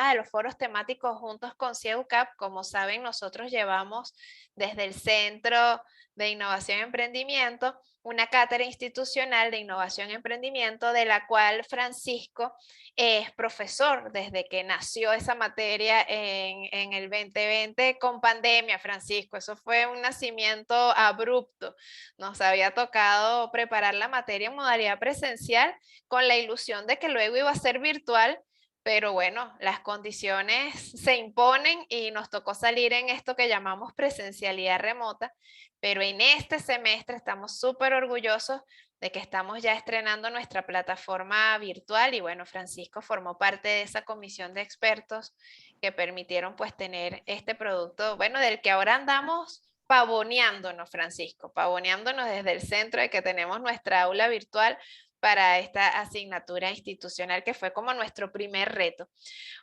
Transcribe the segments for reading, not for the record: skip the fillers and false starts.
de los foros temáticos juntos con CIEUCAP. Como saben, nosotros llevamos desde el Centro de Innovación y Emprendimiento una cátedra institucional de innovación y emprendimiento, de la cual Francisco es profesor desde que nació esa materia en el 2020 con pandemia. Francisco, eso fue un nacimiento abrupto. Nos había tocado preparar la materia en modalidad presencial con la ilusión de que luego iba a ser virtual, pero bueno, las condiciones se imponen y nos tocó salir en esto que llamamos presencialidad remota. Pero en este semestre estamos súper orgullosos de que estamos ya estrenando nuestra plataforma virtual y bueno, Francisco formó parte de esa comisión de expertos que permitieron pues tener este producto, bueno, del que ahora andamos pavoneándonos, Francisco, pavoneándonos desde el centro de que tenemos nuestra aula virtual para esta asignatura institucional que fue como nuestro primer reto.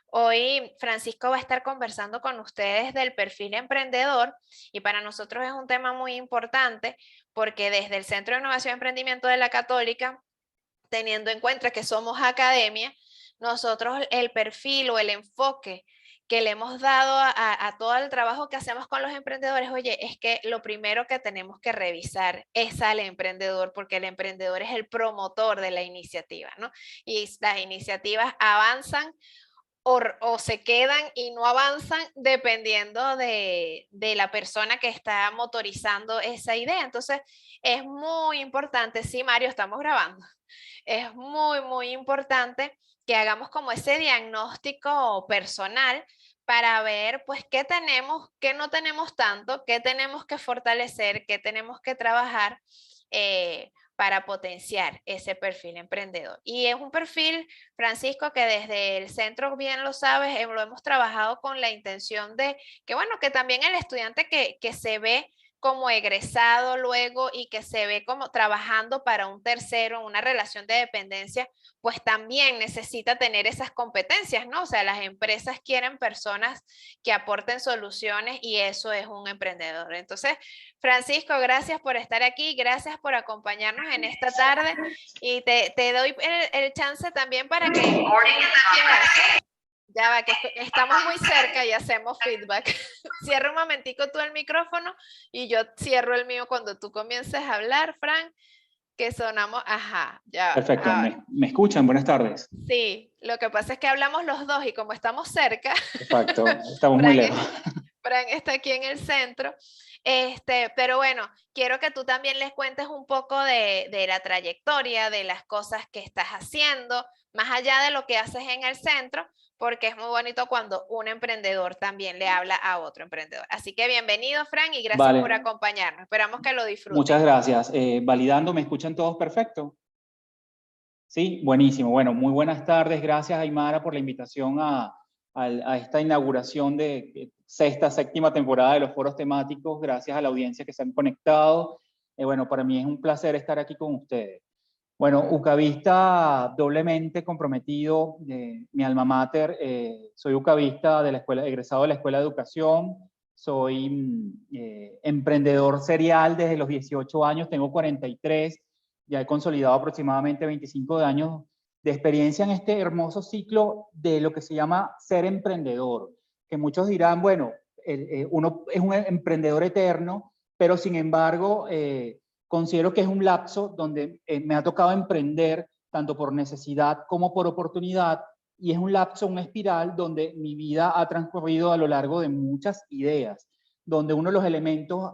Hoy Francisco va a estar conversando con ustedes del perfil emprendedor y para nosotros es un tema muy importante porque desde el Centro de Innovación y Emprendimiento de la Católica, teniendo en cuenta que somos academia, nosotros el perfil o el enfoque que le hemos dado a todo el trabajo que hacemos con los emprendedores, oye, es que lo primero que tenemos que revisar es al emprendedor, porque el emprendedor es el promotor de la iniciativa, ¿no? Y las iniciativas avanzan o se quedan y no avanzan dependiendo de la persona que está motorizando esa idea. Entonces, es muy importante, sí, Mario, estamos grabando, es muy, muy importante que hagamos como ese diagnóstico personal para ver, pues, qué tenemos, qué no tenemos tanto, qué tenemos que fortalecer, qué tenemos que trabajar para potenciar ese perfil emprendedor. Y es un perfil, Francisco, que desde el centro, bien lo sabes, lo hemos trabajado con la intención de que, bueno, que también el estudiante que se ve como egresado luego y que se ve como trabajando para un tercero, una relación de dependencia, pues también necesita tener esas competencias, ¿no? O sea, las empresas quieren personas que aporten soluciones y eso es un emprendedor. Entonces, Francisco, gracias por estar aquí, gracias por acompañarnos en esta tarde y te doy el chance también para que ya va, que estamos muy cerca y hacemos feedback. Cierra un momentico tú el micrófono y yo cierro el mío cuando tú comiences a hablar, Fran, que sonamos, ajá, ya va, Perfecto, ahora. ¿me escuchan? Buenas tardes. Sí, lo que pasa es que hablamos los dos y como estamos cerca, Exacto, estamos muy Fran, lejos. Fran está aquí en el centro. Pero bueno, quiero que tú también les cuentes un poco de la trayectoria, de las cosas que estás haciendo, más allá de lo que haces en el centro, porque es muy bonito cuando un emprendedor también le habla a otro emprendedor. Así que bienvenido, Fran, y gracias por Vale, acompañarnos. Esperamos que lo disfruten. muchas gracias. Validando, ¿me escuchan todos perfecto? Sí, buenísimo. Bueno, muy buenas tardes. Gracias, Aymara, por la invitación a esta inauguración de sexta, séptima temporada de los foros temáticos. Gracias a la audiencia que se han conectado. Bueno, para mí es un placer estar aquí con ustedes. Bueno, ucavista doblemente comprometido, mi alma mater, soy ucavista de la escuela, egresado de la Escuela de Educación, soy emprendedor serial desde los 18 años, tengo 43, ya he consolidado aproximadamente 25 años de experiencia en este hermoso ciclo de lo que se llama ser emprendedor, que muchos dirán, bueno, uno es un emprendedor eterno, pero sin embargo, considero que es un lapso donde me ha tocado emprender tanto por necesidad como por oportunidad y es un lapso, una espiral donde mi vida ha transcurrido a lo largo de muchas ideas, donde uno de los elementos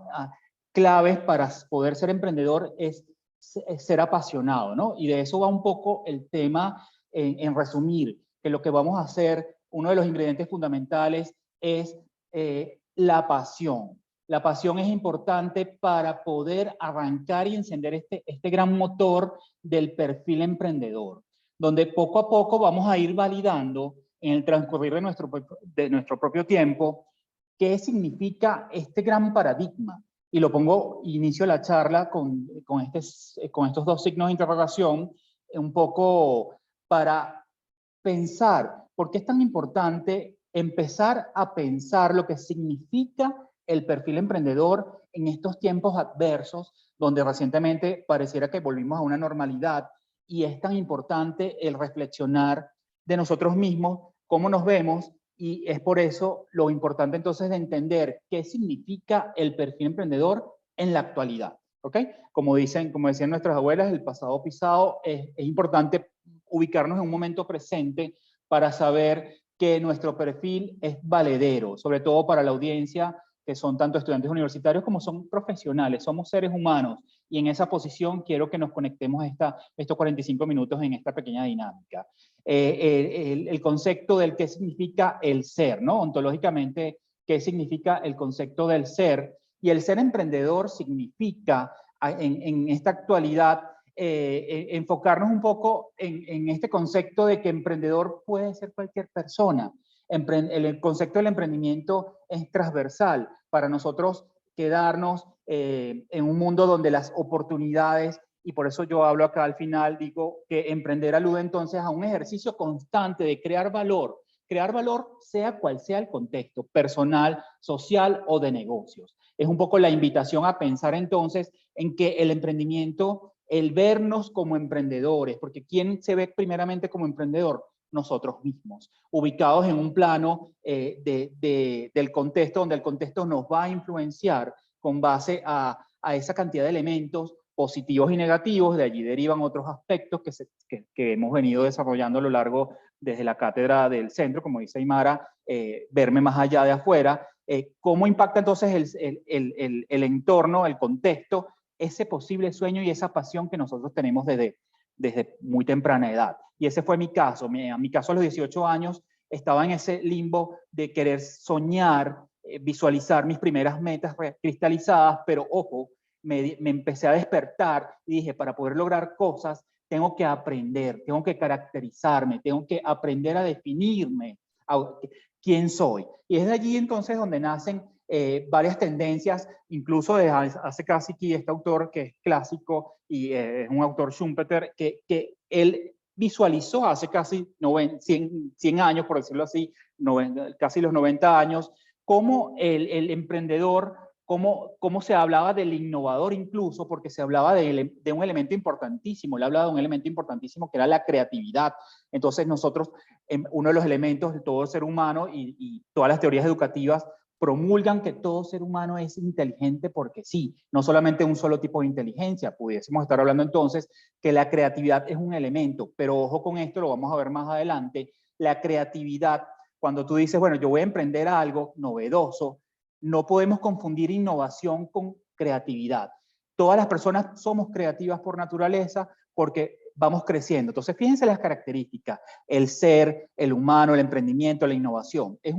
claves para poder ser emprendedor es ser apasionado, ¿no? Y de eso va un poco el tema en resumir, que lo que vamos a hacer, uno de los ingredientes fundamentales es la pasión. La pasión es importante para poder arrancar y encender este gran motor del perfil emprendedor, donde poco a poco vamos a ir validando en el transcurrir de nuestro propio tiempo qué significa este gran paradigma. Y lo pongo, inicio la charla con estos dos signos de interrogación, un poco para pensar, ¿por qué es tan importante empezar a pensar lo que significa el perfil emprendedor en estos tiempos adversos, donde recientemente pareciera que volvimos a una normalidad y es tan importante el reflexionar de nosotros mismos, cómo nos vemos y es por eso lo importante entonces de entender qué significa el perfil emprendedor en la actualidad, ¿ok? Como decían nuestras abuelas, el pasado pisado, es importante ubicarnos en un momento presente para saber que nuestro perfil es valedero, sobre todo para la audiencia que son tanto estudiantes universitarios como son profesionales, somos seres humanos, y en esa posición quiero que nos conectemos estos 45 minutos en esta pequeña dinámica. El concepto del qué significa el ser, ¿no? Ontológicamente, qué significa el concepto del ser, y el ser emprendedor significa, en esta actualidad, enfocarnos un poco en este concepto de que emprendedor puede ser cualquier persona. El concepto del emprendimiento es transversal para nosotros quedarnos en un mundo donde las oportunidades, y por eso yo hablo acá al final, digo que emprender alude entonces a un ejercicio constante de crear valor sea cual sea el contexto, personal, social o de negocios. Es un poco la invitación a pensar entonces en que el emprendimiento, el vernos como emprendedores, porque ¿quién se ve primeramente como emprendedor? Nosotros mismos, ubicados en un plano del contexto, donde el contexto nos va a influenciar con base a esa cantidad de elementos positivos y negativos. De allí derivan otros aspectos que hemos venido desarrollando a lo largo desde la cátedra del centro, como dice Aymara, verme más allá de afuera. ¿Cómo impacta entonces el entorno, el contexto, ese posible sueño y esa pasión que nosotros tenemos desde muy temprana edad? Y ese fue mi caso. A mi caso, a los 18 años, estaba en ese limbo de querer soñar, visualizar mis primeras metas cristalizadas, pero ojo, me empecé a despertar y dije, para poder lograr cosas, tengo que aprender, tengo que caracterizarme, tengo que aprender a definirme quién soy. Y es de allí entonces donde nacen varias tendencias, incluso de hace casi aquí este autor que es clásico y es un autor Schumpeter, que él visualizó hace casi 100 años, por decirlo así, casi los 90 años, cómo el emprendedor, cómo se hablaba del innovador incluso, porque se hablaba de un elemento importantísimo, él hablaba de un elemento importantísimo que era la creatividad. Entonces nosotros, uno de los elementos de todo ser humano y todas las teorías educativas promulgan que todo ser humano es inteligente porque sí, no solamente un solo tipo de inteligencia. Pudiésemos estar hablando entonces que la creatividad es un elemento, pero ojo con esto, lo vamos a ver más adelante, la creatividad, cuando tú dices, bueno, yo voy a emprender algo novedoso, no podemos confundir innovación con creatividad. Todas las personas somos creativas por naturaleza porque vamos creciendo. Entonces, fíjense las características, el ser, el humano, el emprendimiento, la innovación. Es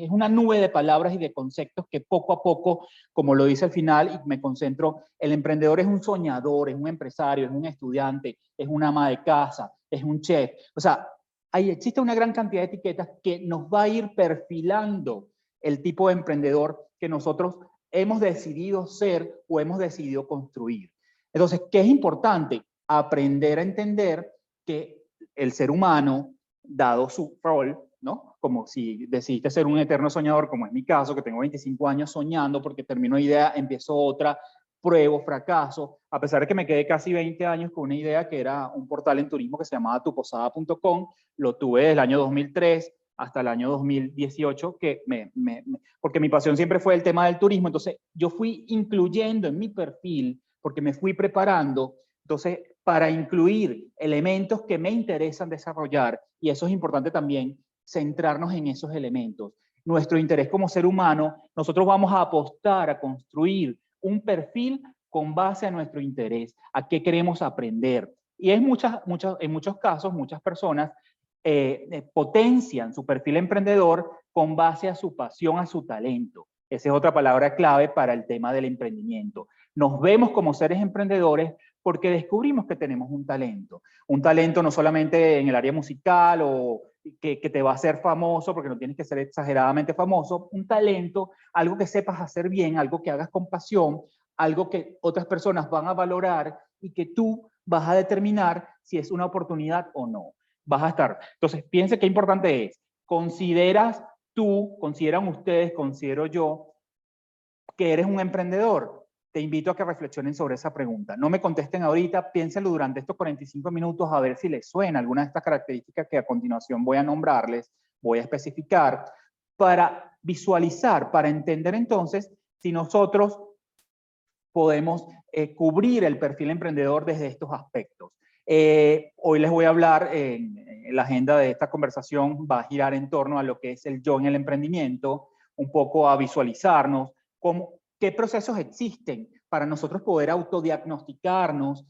una nube de palabras y de conceptos que poco a poco, como lo dice al final, y me concentro, el emprendedor es un soñador, es un empresario, es un estudiante, es una ama de casa, es un chef. O sea, ahí existe una gran cantidad de etiquetas que nos va a ir perfilando el tipo de emprendedor que nosotros hemos decidido ser o hemos decidido construir. Entonces, ¿qué es importante? Aprender a entender que el ser humano, dado su rol, ¿no? Como si decidiste ser un eterno soñador, como es mi caso, que tengo 25 años soñando porque termino una idea, empiezo otra, pruebo, fracaso, a pesar de que me quedé casi 20 años con una idea que era un portal en turismo que se llamaba tuposada.com, lo tuve desde el año 2003 hasta el año 2018, porque mi pasión siempre fue el tema del turismo, entonces yo fui incluyendo en mi perfil, porque me fui preparando, entonces para incluir elementos que me interesan desarrollar, y eso es importante también, centrarnos en esos elementos. Nuestro interés como ser humano, nosotros vamos a apostar a construir un perfil con base a nuestro interés, a qué queremos aprender. Y en muchos casos, muchas personas potencian su perfil emprendedor con base a su pasión, a su talento. Esa es otra palabra clave para el tema del emprendimiento. Nos vemos como seres emprendedores porque descubrimos que tenemos un talento no solamente en el área musical o que te va a hacer famoso, porque no tienes que ser exageradamente famoso, un talento, algo que sepas hacer bien, algo que hagas con pasión, algo que otras personas van a valorar y que tú vas a determinar si es una oportunidad o no. Vas a estar. Entonces, piense qué importante es. ¿Consideras tú, consideran ustedes, considero yo, que eres un emprendedor? Te invito a que reflexionen sobre esa pregunta. No me contesten ahorita, piénsenlo durante estos 45 minutos a ver si les suena alguna de estas características que a continuación voy a nombrarles, voy a especificar, para visualizar, para entender entonces si nosotros podemos cubrir el perfil emprendedor desde estos aspectos. Hoy les voy a hablar, en la agenda de esta conversación va a girar en torno a lo que es el yo en el emprendimiento, un poco a visualizarnos qué procesos existen para nosotros poder autodiagnosticarnos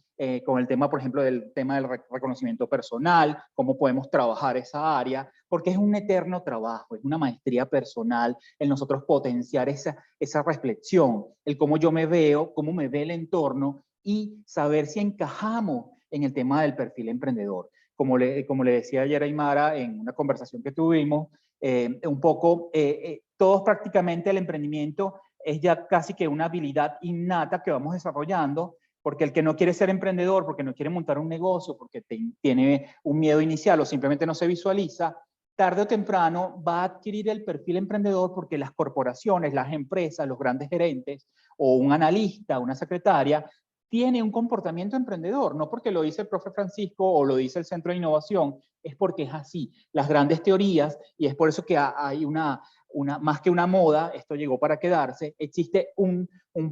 con el tema, por ejemplo, del tema del reconocimiento personal, cómo podemos trabajar esa área, porque es un eterno trabajo, es una maestría personal el nosotros potenciar esa reflexión, el cómo yo me veo, cómo me ve el entorno y saber si encajamos en el tema del perfil emprendedor. Como le decía ayer a Aymara en una conversación que tuvimos, un poco, todos prácticamente el emprendimiento es ya casi que una habilidad innata que vamos desarrollando, porque el que no quiere ser emprendedor, porque no quiere montar un negocio, porque tiene un miedo inicial o simplemente no se visualiza, tarde o temprano va a adquirir el perfil emprendedor porque las corporaciones, las empresas, los grandes gerentes o un analista, una secretaria, tiene un comportamiento emprendedor, no porque lo dice el profe Francisco o lo dice el Centro de Innovación, es porque es así. Las grandes teorías, y es por eso que hay más que una moda, esto llegó para quedarse, existe un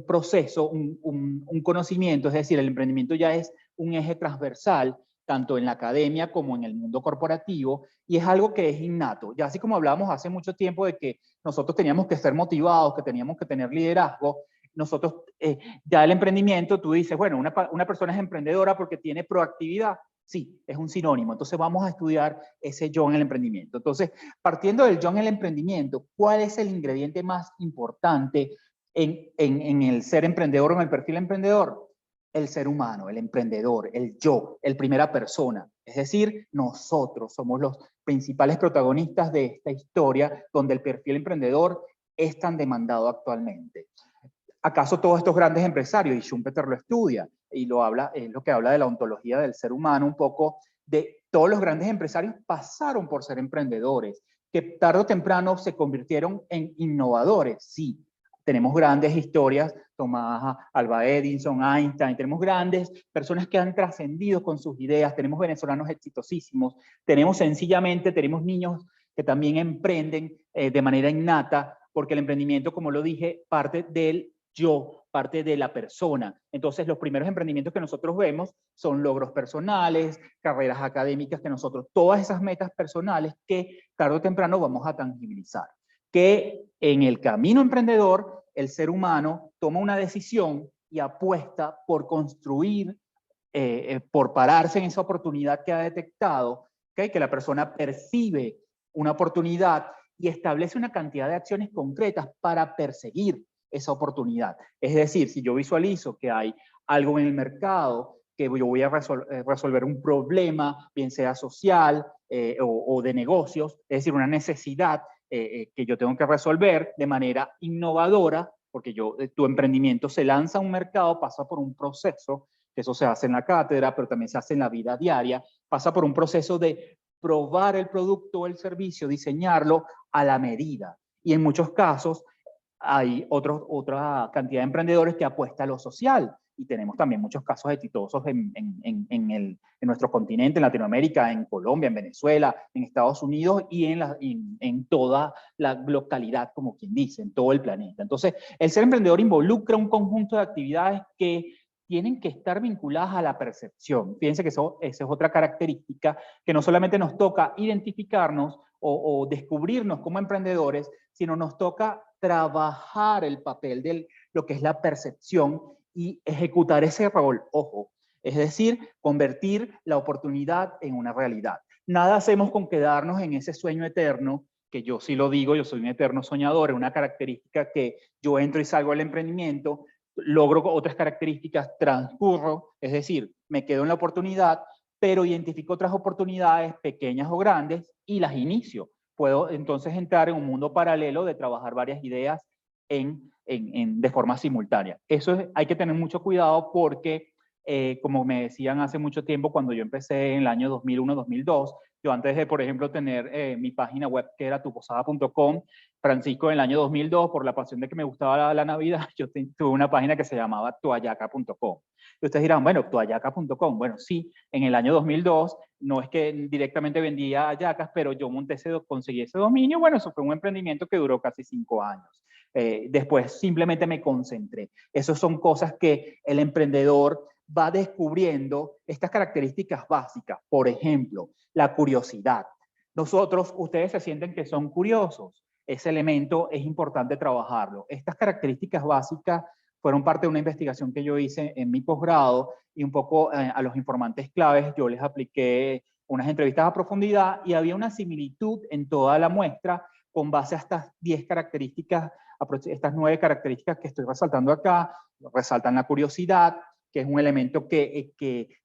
proceso, un conocimiento, es decir, el emprendimiento ya es un eje transversal, tanto en la academia como en el mundo corporativo, y es algo que es innato. Ya así como hablábamos hace mucho tiempo de que nosotros teníamos que ser motivados, que teníamos que tener liderazgo, nosotros, ya el emprendimiento, tú dices, bueno, una persona es emprendedora porque tiene proactividad. Sí, es un sinónimo. Entonces vamos a estudiar ese yo en el emprendimiento. Entonces, partiendo del yo en el emprendimiento, ¿cuál es el ingrediente más importante en el ser emprendedor o en el perfil emprendedor? El ser humano, el emprendedor, el yo, el primera persona. Es decir, nosotros somos los principales protagonistas de esta historia donde el perfil emprendedor es tan demandado actualmente. ¿Acaso todos estos grandes empresarios, y Schumpeter lo estudia, y lo habla, es lo que habla de la ontología del ser humano, un poco de todos los grandes empresarios pasaron por ser emprendedores, que tarde o temprano se convirtieron en innovadores? Sí, tenemos grandes historias, Tomás Alva Edison, Einstein, tenemos grandes personas que han trascendido con sus ideas, tenemos venezolanos exitosísimos, tenemos niños que también emprenden de manera innata, porque el emprendimiento, como lo dije, parte del yo, parte de la persona. Entonces, los primeros emprendimientos que nosotros vemos son logros personales, carreras académicas que nosotros, todas esas metas personales que tarde o temprano vamos a tangibilizar. Que en el camino emprendedor, el ser humano toma una decisión y apuesta por construir, por pararse en esa oportunidad que ha detectado, ¿okay? Que la persona percibe una oportunidad y establece una cantidad de acciones concretas para perseguir esa oportunidad. Es decir, si yo visualizo que hay algo en el mercado, que yo voy a resolver un problema, bien sea social o de negocios, es decir, una necesidad que yo tengo que resolver de manera innovadora, porque tu emprendimiento se lanza a un mercado, pasa por un proceso, que eso se hace en la cátedra, pero también se hace en la vida diaria, pasa por un proceso de probar el producto o el servicio, diseñarlo a la medida. Y en muchos casos hay otra cantidad de emprendedores que apuesta a lo social. Y tenemos también muchos casos exitosos en nuestro continente, en Latinoamérica, en Colombia, en Venezuela, en Estados Unidos y en toda la localidad, como quien dice, en todo el planeta. Entonces, el ser emprendedor involucra un conjunto de actividades que tienen que estar vinculadas a la percepción. Fíjense que esa es otra característica que no solamente nos toca identificarnos o descubrirnos como emprendedores, sino nos toca trabajar el papel de lo que es la percepción y ejecutar ese rol, ojo, es decir, convertir la oportunidad en una realidad. Nada hacemos con quedarnos en ese sueño eterno, que yo sí lo digo, yo soy un eterno soñador, es una característica que yo entro y salgo del emprendimiento, logro otras características, transcurro, es decir, me quedo en la oportunidad, pero identifico otras oportunidades pequeñas o grandes y las inicio. Puedo entonces entrar en un mundo paralelo de trabajar varias ideas de forma simultánea. Hay que tener mucho cuidado porque, como me decían hace mucho tiempo, cuando yo empecé en el año 2001-2002, Yo antes de, por ejemplo, tener mi página web que era tuposada.com, Francisco, en el año 2002, por la pasión de que me gustaba la Navidad, yo tuve una página que se llamaba tuayaca.com. Y ustedes dirán, bueno, tuayaca.com. Bueno, sí, en el año 2002, no es que directamente vendía hallacas, pero yo conseguí ese dominio. Bueno, eso fue un emprendimiento que duró casi 5 años. Después simplemente me concentré. Esas son cosas que el emprendedor va descubriendo, estas características básicas. Por ejemplo, la curiosidad. Ustedes se sienten que son curiosos. Ese elemento es importante trabajarlo. Estas características básicas fueron parte de una investigación que yo hice en mi posgrado y un poco a los informantes claves yo les apliqué unas entrevistas a profundidad y había una similitud en toda la muestra con base a estas 10 características, estas 9 características que estoy resaltando acá. Resaltan la curiosidad, que es un elemento que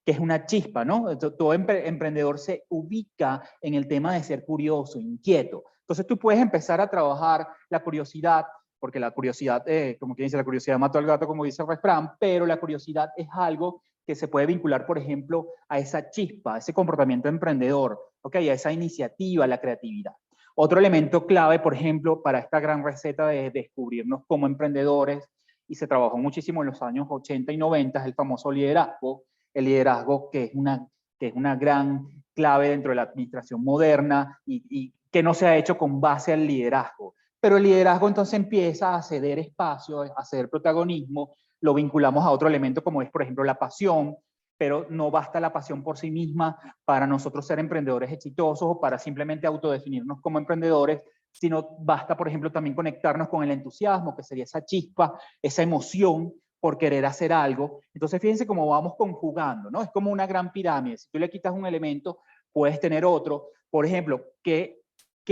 es una chispa, ¿no? Todo emprendedor se ubica en el tema de ser curioso, inquieto. Entonces tú puedes empezar a trabajar la curiosidad, porque la curiosidad, como quien dice, la curiosidad mató al gato, como dice el refrán, pero la curiosidad es algo que se puede vincular, por ejemplo, a esa chispa, a ese comportamiento emprendedor, ¿okay? A esa iniciativa, a la creatividad. Otro elemento clave, por ejemplo, para esta gran receta de descubrirnos como emprendedores, y se trabajó muchísimo en los años 80 y 90, es el famoso liderazgo, el liderazgo que es una gran clave dentro de la administración moderna y que no se ha hecho con base al liderazgo. Pero el liderazgo entonces empieza a ceder espacio, a ceder protagonismo, lo vinculamos a otro elemento como es, por ejemplo, la pasión, pero no basta la pasión por sí misma para nosotros ser emprendedores exitosos o para simplemente autodefinirnos como emprendedores, sino basta, por ejemplo, también conectarnos con el entusiasmo, que sería esa chispa, esa emoción por querer hacer algo. Entonces, fíjense cómo vamos conjugando, ¿no? Es como una gran pirámide. Si tú le quitas un elemento, puedes tener otro. Por ejemplo, ¿qué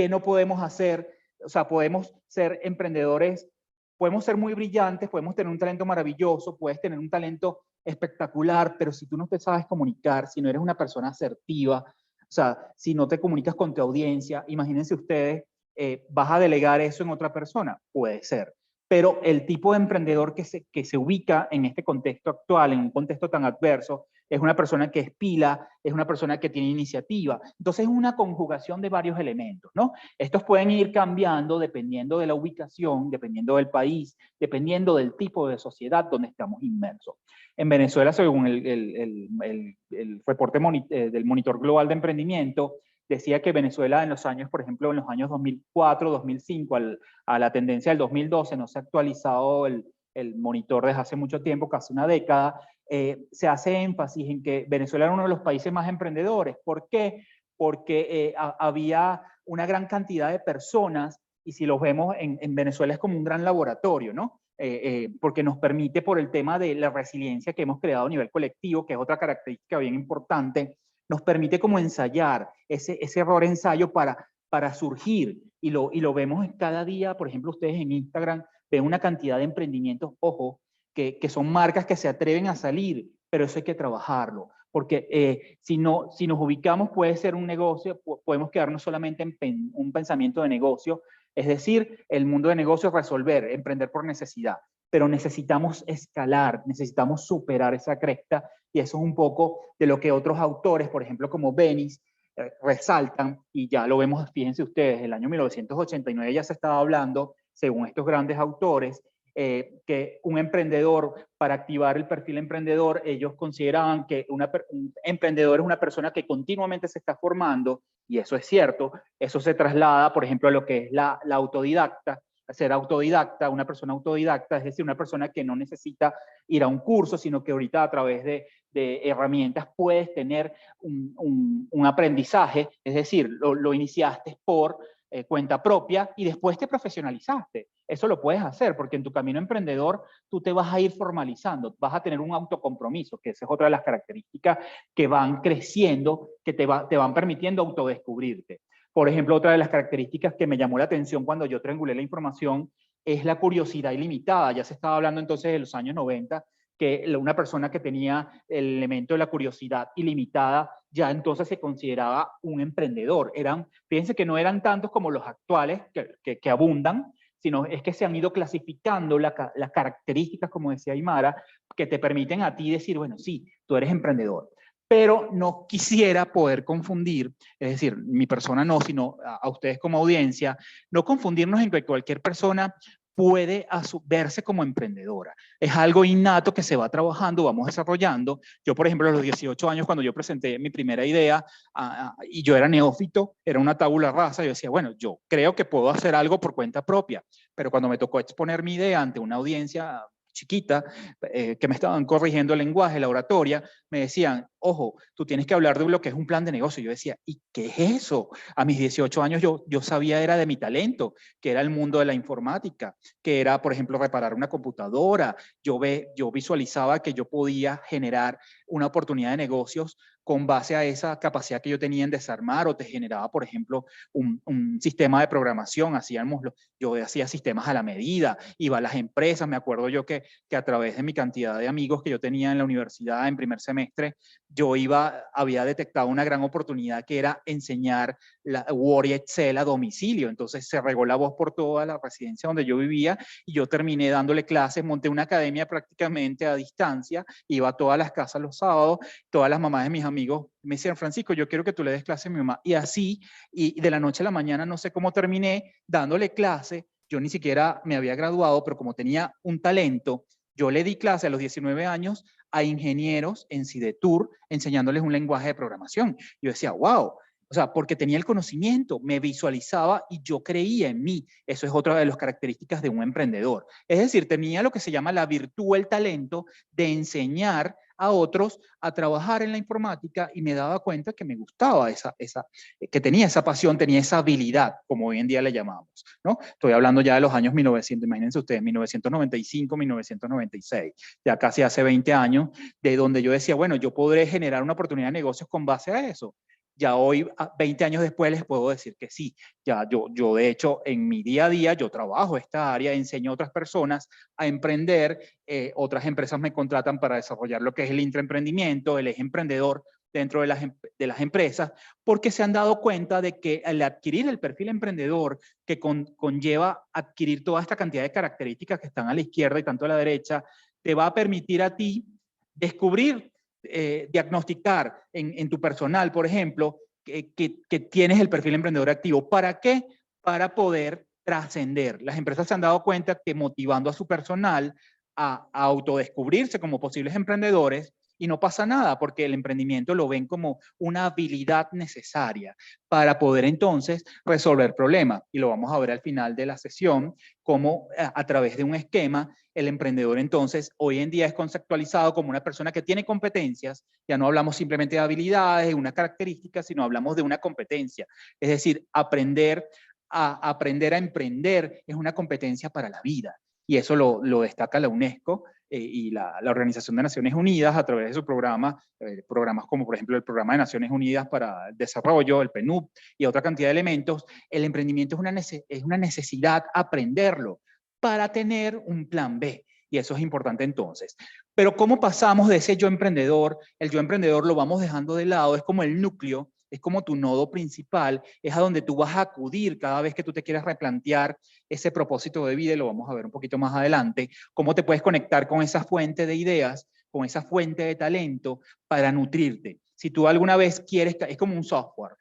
no podemos hacer? O sea, podemos ser emprendedores, podemos ser muy brillantes, podemos tener un talento maravilloso, puedes tener un talento espectacular, pero si tú no te sabes comunicar, si no eres una persona asertiva, o sea, si no te comunicas con tu audiencia, imagínense ustedes, ¿vas a delegar eso en otra persona? Puede ser. Pero el tipo de emprendedor que se ubica en este contexto actual, en un contexto tan adverso, es una persona que es pila, es una persona que tiene iniciativa. Entonces es una conjugación de varios elementos, ¿no? Estos pueden ir cambiando dependiendo de la ubicación, dependiendo del país, dependiendo del tipo de sociedad donde estamos inmersos. En Venezuela, según el reporte del Monitor Global de Emprendimiento, decía que Venezuela en los años, por ejemplo, en los años 2004, 2005, a la tendencia del 2012, no se ha actualizado el monitor desde hace mucho tiempo, casi una década, se hace énfasis en que Venezuela era uno de los países más emprendedores. ¿Por qué? Porque había una gran cantidad de personas, y si los vemos en Venezuela es como un gran laboratorio, ¿no? Porque nos permite, por el tema de la resiliencia que hemos creado a nivel colectivo, que es otra característica bien importante, nos permite como ensayar ese error-ensayo para surgir, y lo vemos cada día. Por ejemplo, ustedes en Instagram ven una cantidad de emprendimientos, ojo, que son marcas que se atreven a salir, pero eso hay que trabajarlo, porque si nos ubicamos puede ser un negocio, podemos quedarnos solamente en un pensamiento de negocio, es decir, el mundo de negocios resolver, emprender por necesidad, pero necesitamos escalar, necesitamos superar esa cresta, y eso es un poco de lo que otros autores, por ejemplo, como Benis, resaltan, y ya lo vemos, fíjense ustedes, el año 1989 ya se estaba hablando, según estos grandes autores, que un emprendedor, para activar el perfil emprendedor, ellos consideraban que un emprendedor es una persona que continuamente se está formando, y eso es cierto. Eso se traslada, por ejemplo, a lo que es la autodidacta, ser autodidacta, una persona autodidacta, es decir, una persona que no necesita ir a un curso, sino que ahorita a través de herramientas puedes tener un aprendizaje, es decir, lo iniciaste por cuenta propia y después te profesionalizaste. Eso lo puedes hacer porque en tu camino emprendedor tú te vas a ir formalizando, vas a tener un autocompromiso, que esa es otra de las características que van creciendo, que te van permitiendo autodescubrirte. Por ejemplo, otra de las características que me llamó la atención cuando yo triangulé la información es la curiosidad ilimitada. Ya se estaba hablando entonces de los años 90, que una persona que tenía el elemento de la curiosidad ilimitada ya entonces se consideraba un emprendedor. Fíjense que no eran tantos como los actuales que abundan, sino es que se han ido clasificando las características, como decía Aymara, que te permiten a ti decir, bueno, sí, tú eres emprendedor. pero no quisiera poder confundir, es decir, mi persona no, sino a ustedes como audiencia, no confundirnos en que cualquier persona puede verse como emprendedora. Es algo innato que se va trabajando, vamos desarrollando. Yo, por ejemplo, a los 18 años, cuando yo presenté mi primera idea, y yo era neófito, era una tabula rasa, yo decía, bueno, yo creo que puedo hacer algo por cuenta propia, pero cuando me tocó exponer mi idea ante una audiencia chiquita, que me estaban corrigiendo el lenguaje, la oratoria, me decían, ojo, tú tienes que hablar de lo que es un plan de negocio. Yo decía, ¿y qué es eso? A mis 18 años yo sabía era de mi talento, que era el mundo de la informática, que era, por ejemplo, reparar una computadora. Yo visualizaba que yo podía generar una oportunidad de negocios con base a esa capacidad que yo tenía en desarmar, o te generaba, por ejemplo, un sistema de programación. Yo hacía sistemas a la medida, iba a las empresas. Me acuerdo yo que a través de mi cantidad de amigos que yo tenía en la universidad en primer semestre, había detectado una gran oportunidad, que era enseñar Word y Excel a domicilio. Entonces se regó la voz por toda la residencia donde yo vivía, y yo terminé dándole clases, monté una academia prácticamente a distancia, iba a todas las casas los sábados, todas las mamás de mis amigos me decían, Francisco, yo quiero que tú le des clase a mi mamá. Y así, y de la noche a la mañana, no sé cómo terminé dándole clase. Yo ni siquiera me había graduado, pero como tenía un talento, yo le di clase a los 19 años a ingenieros en CIDETUR, enseñándoles un lenguaje de programación. Yo decía, wow, o sea, porque tenía el conocimiento, me visualizaba y yo creía en mí. Eso es otra de las características de un emprendedor. Es decir, tenía lo que se llama la virtud, el talento de enseñar a otros a trabajar en la informática, y me daba cuenta que me gustaba que tenía esa pasión, tenía esa habilidad, como hoy en día le llamamos, ¿no? Estoy hablando ya de los años 1900, imagínense ustedes, 1995, 1996, ya casi hace 20 años, de donde yo decía, bueno, yo podré generar una oportunidad de negocios con base a eso. Ya hoy, 20 años después, les puedo decir que sí. Ya yo de hecho, en mi día a día, yo trabajo esta área, enseño a otras personas a emprender. Otras empresas me contratan para desarrollar lo que es el intraemprendimiento, el eje emprendedor dentro de las empresas, porque se han dado cuenta de que al adquirir el perfil emprendedor, que conlleva adquirir toda esta cantidad de características que están a la izquierda y tanto a la derecha, te va a permitir a ti descubrir, diagnosticar en tu personal, por ejemplo, que tienes el perfil emprendedor activo. ¿Para qué? Para poder trascender. Las empresas se han dado cuenta que motivando a su personal a autodescubrirse como posibles emprendedores, y no pasa nada, porque el emprendimiento lo ven como una habilidad necesaria para poder entonces resolver problemas. Y lo vamos a ver al final de la sesión, cómo a través de un esquema, el emprendedor entonces hoy en día es conceptualizado como una persona que tiene competencias. Ya no hablamos simplemente de habilidades, de una característica, sino hablamos de una competencia. Es decir, aprender a emprender es una competencia para la vida. Y eso lo destaca la UNESCO, y la Organización de Naciones Unidas a través de su programa, programas como por ejemplo el Programa de Naciones Unidas para el Desarrollo, el PNUD, y otra cantidad de elementos. El emprendimiento es una necesidad aprenderlo para tener un plan B. Y eso es importante entonces. Pero ¿cómo pasamos de ese yo emprendedor? El yo emprendedor lo vamos dejando de lado, es como el núcleo, es como tu nodo principal, es a donde tú vas a acudir cada vez que tú te quieras replantear ese propósito de vida, y lo vamos a ver un poquito más adelante, cómo te puedes conectar con esa fuente de ideas, con esa fuente de talento para nutrirte. Si tú alguna vez quieres, es como un software,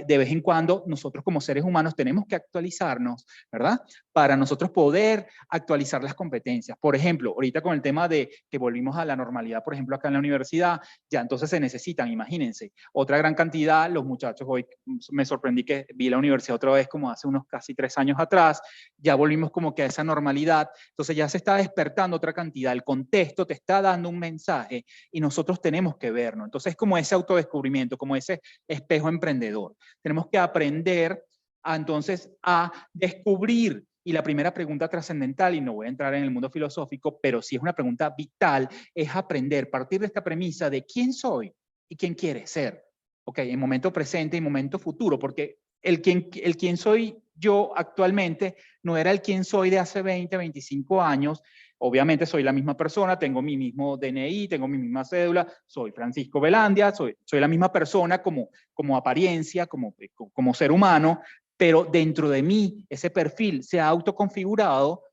de vez en cuando nosotros como seres humanos tenemos que actualizarnos, ¿verdad? Para nosotros poder actualizar las competencias. Por ejemplo, ahorita con el tema de que volvimos a la normalidad, por ejemplo, acá en la universidad, ya entonces se necesitan, imagínense, otra gran cantidad. Los muchachos, hoy me sorprendí que vi la universidad otra vez como hace unos casi 3 años atrás, ya volvimos como que a esa normalidad, entonces ya se está despertando otra cantidad, el contexto te está dando un mensaje y nosotros tenemos que vernos. Entonces es como ese autodescubrimiento, como ese espejo emprendedor. Tenemos que aprender entonces a descubrir. Y la primera pregunta trascendental, y no voy a entrar en el mundo filosófico, pero sí es una pregunta vital, es aprender, partir de esta premisa de quién soy y quién quiere ser. Ok, en momento presente y momento futuro, porque el quién soy yo actualmente no era el quién soy de hace 20, 25 años. Obviamente soy la misma persona, tengo mi mismo DNI, tengo mi misma cédula, soy Francisco Velandia, soy la misma persona como apariencia, como ser humano, pero dentro de mí ese perfil se ha autoconfigurado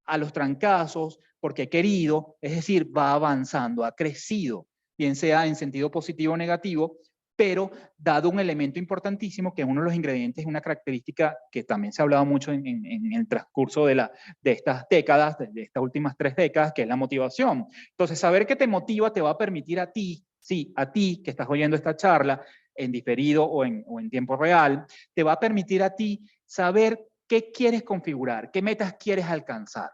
a los trancazos, porque he querido, es decir, va avanzando, ha crecido. bien sea en sentido positivo o negativo, pero dado un elemento importantísimo que es uno de los ingredientes, una característica que también se ha hablado mucho en el transcurso de estas décadas, de estas últimas 3 décadas, que es la motivación. Entonces, saber qué te motiva te va a permitir a ti, sí, a ti que estás oyendo esta charla en diferido o en tiempo real, te va a permitir a ti saber qué quieres configurar, qué metas quieres alcanzar.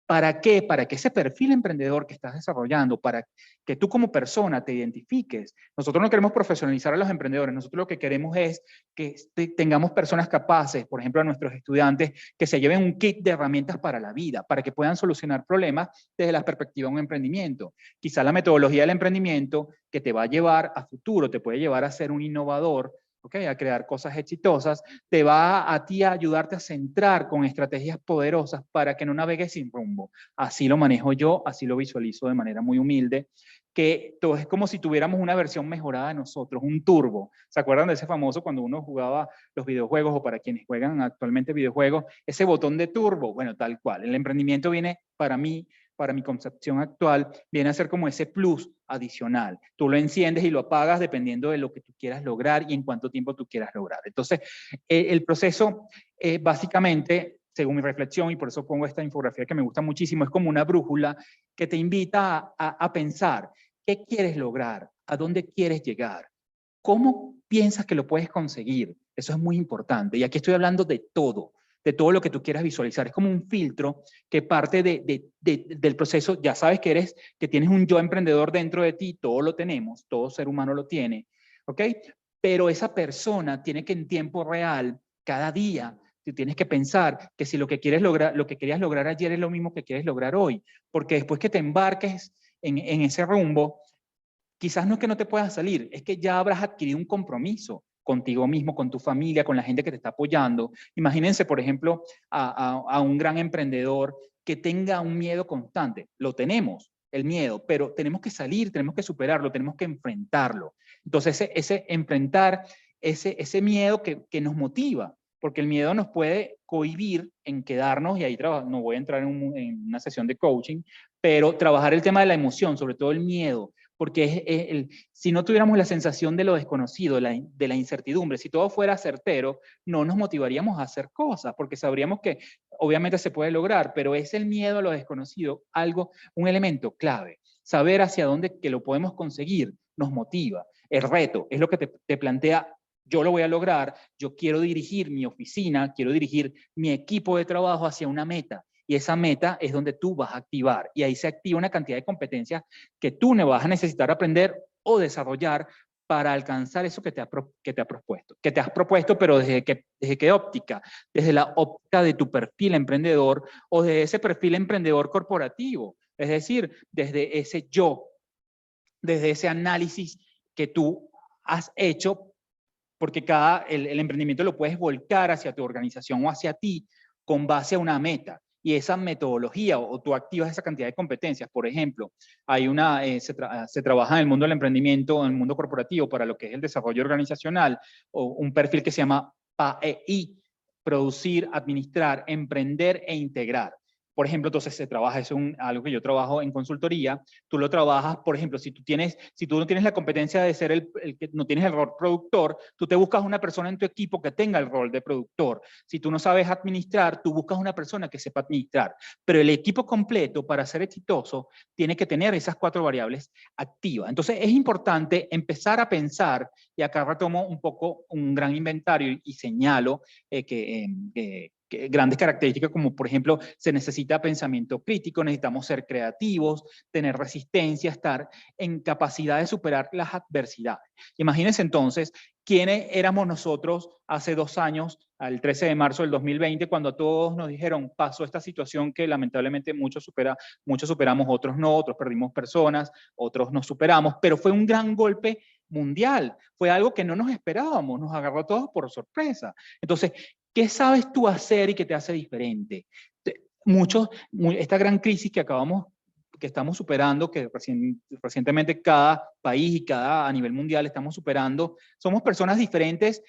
¿Para qué? Para que ese perfil emprendedor que estás desarrollando, para que tú como persona te identifiques. Nosotros no queremos profesionalizar a los emprendedores, nosotros lo que queremos es que tengamos personas capaces, por ejemplo a nuestros estudiantes, que se lleven un kit de herramientas para la vida, para que puedan solucionar problemas desde la perspectiva de un emprendimiento. Quizá la metodología del emprendimiento que te va a llevar a futuro, te puede llevar a ser un innovador, ¿okay? A crear cosas exitosas, te va a ti a ayudarte a centrar con estrategias poderosas para que no navegues sin rumbo. Así lo manejo yo, así lo visualizo de manera muy humilde, que todo es como si tuviéramos una versión mejorada de nosotros, un turbo. ¿Se acuerdan de ese famoso cuando uno jugaba los videojuegos, o para quienes juegan actualmente videojuegos, ese botón de turbo? Bueno, tal cual. El emprendimiento viene para mí, para mi concepción actual, viene a ser como ese plus adicional. Tú lo enciendes y lo apagas dependiendo de lo que tú quieras lograr y en cuánto tiempo tú quieras lograr. Entonces, el proceso básicamente, según mi reflexión, y por eso pongo esta infografía que me gusta muchísimo, es como una brújula que te invita a pensar qué quieres lograr, a dónde quieres llegar, cómo piensas que lo puedes conseguir. Eso es muy importante. Y aquí estoy hablando de todo lo que tú quieras visualizar. Es como un filtro que parte del proceso. Ya sabes que tienes un yo emprendedor dentro de ti, todos lo tenemos, todo ser humano lo tiene, ¿ok? Pero esa persona tiene que en tiempo real, cada día, tú tienes que pensar que si lo que quieres lograr, lo que querías lograr ayer es lo mismo que quieres lograr hoy, porque después que te embarques en ese rumbo, quizás no es que no te puedas salir, es que ya habrás adquirido un compromiso contigo mismo, con tu familia, con la gente que te está apoyando. Imagínense, por ejemplo, a un gran emprendedor que tenga un miedo constante. Lo tenemos, el miedo, pero tenemos que salir, tenemos que superarlo, tenemos que enfrentarlo. Entonces, ese enfrentar, ese miedo que nos motiva, porque el miedo nos puede cohibir en quedarnos, y ahí no voy a entrar en una sesión de coaching, pero trabajar el tema de la emoción, sobre todo el miedo, porque si no tuviéramos la sensación de lo desconocido, de la incertidumbre, si todo fuera certero, no nos motivaríamos a hacer cosas, porque sabríamos que obviamente se puede lograr, pero es el miedo a lo desconocido, un elemento clave. Saber hacia dónde que lo podemos conseguir nos motiva. El reto es lo que te plantea: yo lo voy a lograr, yo quiero dirigir mi oficina, quiero dirigir mi equipo de trabajo hacia una meta. Y esa meta es donde tú vas a activar. Y ahí se activa una cantidad de competencias que tú no vas a necesitar aprender o desarrollar para alcanzar eso que te has propuesto. Que te has propuesto, pero ¿desde qué óptica? Desde la óptica de tu perfil emprendedor o de ese perfil emprendedor corporativo. Es decir, desde ese yo, desde ese análisis que tú has hecho, porque el emprendimiento lo puedes volcar hacia tu organización o hacia ti con base a una meta. Y esa metodología, o tú activas esa cantidad de competencias. Por ejemplo, se trabaja en el mundo del emprendimiento, en el mundo corporativo, para lo que es el desarrollo organizacional, o un perfil que se llama PAEI: producir, administrar, emprender e integrar. Por ejemplo, entonces se trabaja, es algo que yo trabajo en consultoría. Tú lo trabajas, por ejemplo, si tú no tienes la competencia de ser el que no tienes el rol productor, tú te buscas una persona en tu equipo que tenga el rol de productor. Si tú no sabes administrar, tú buscas una persona que sepa administrar. Pero el equipo completo, para ser exitoso, tiene que tener esas 4 variables activas. Entonces es importante empezar a pensar, y acá retomo un poco un gran inventario y señalo grandes características, como por ejemplo, se necesita pensamiento crítico, necesitamos ser creativos, tener resistencia, estar en capacidad de superar las adversidades. Imagínense entonces, ¿quiénes éramos nosotros hace 2 años, al 13 de marzo del 2020, cuando a todos nos dijeron: pasó esta situación que lamentablemente muchos superamos, otros no, otros perdimos personas, otros nos superamos, pero fue un gran golpe mundial, fue algo que no nos esperábamos, nos agarró a todos por sorpresa. Entonces, ¿qué sabes tú hacer y que te hace diferente? Esta gran crisis que estamos superando, que recientemente cada país y a nivel mundial estamos superando, somos personas diferentes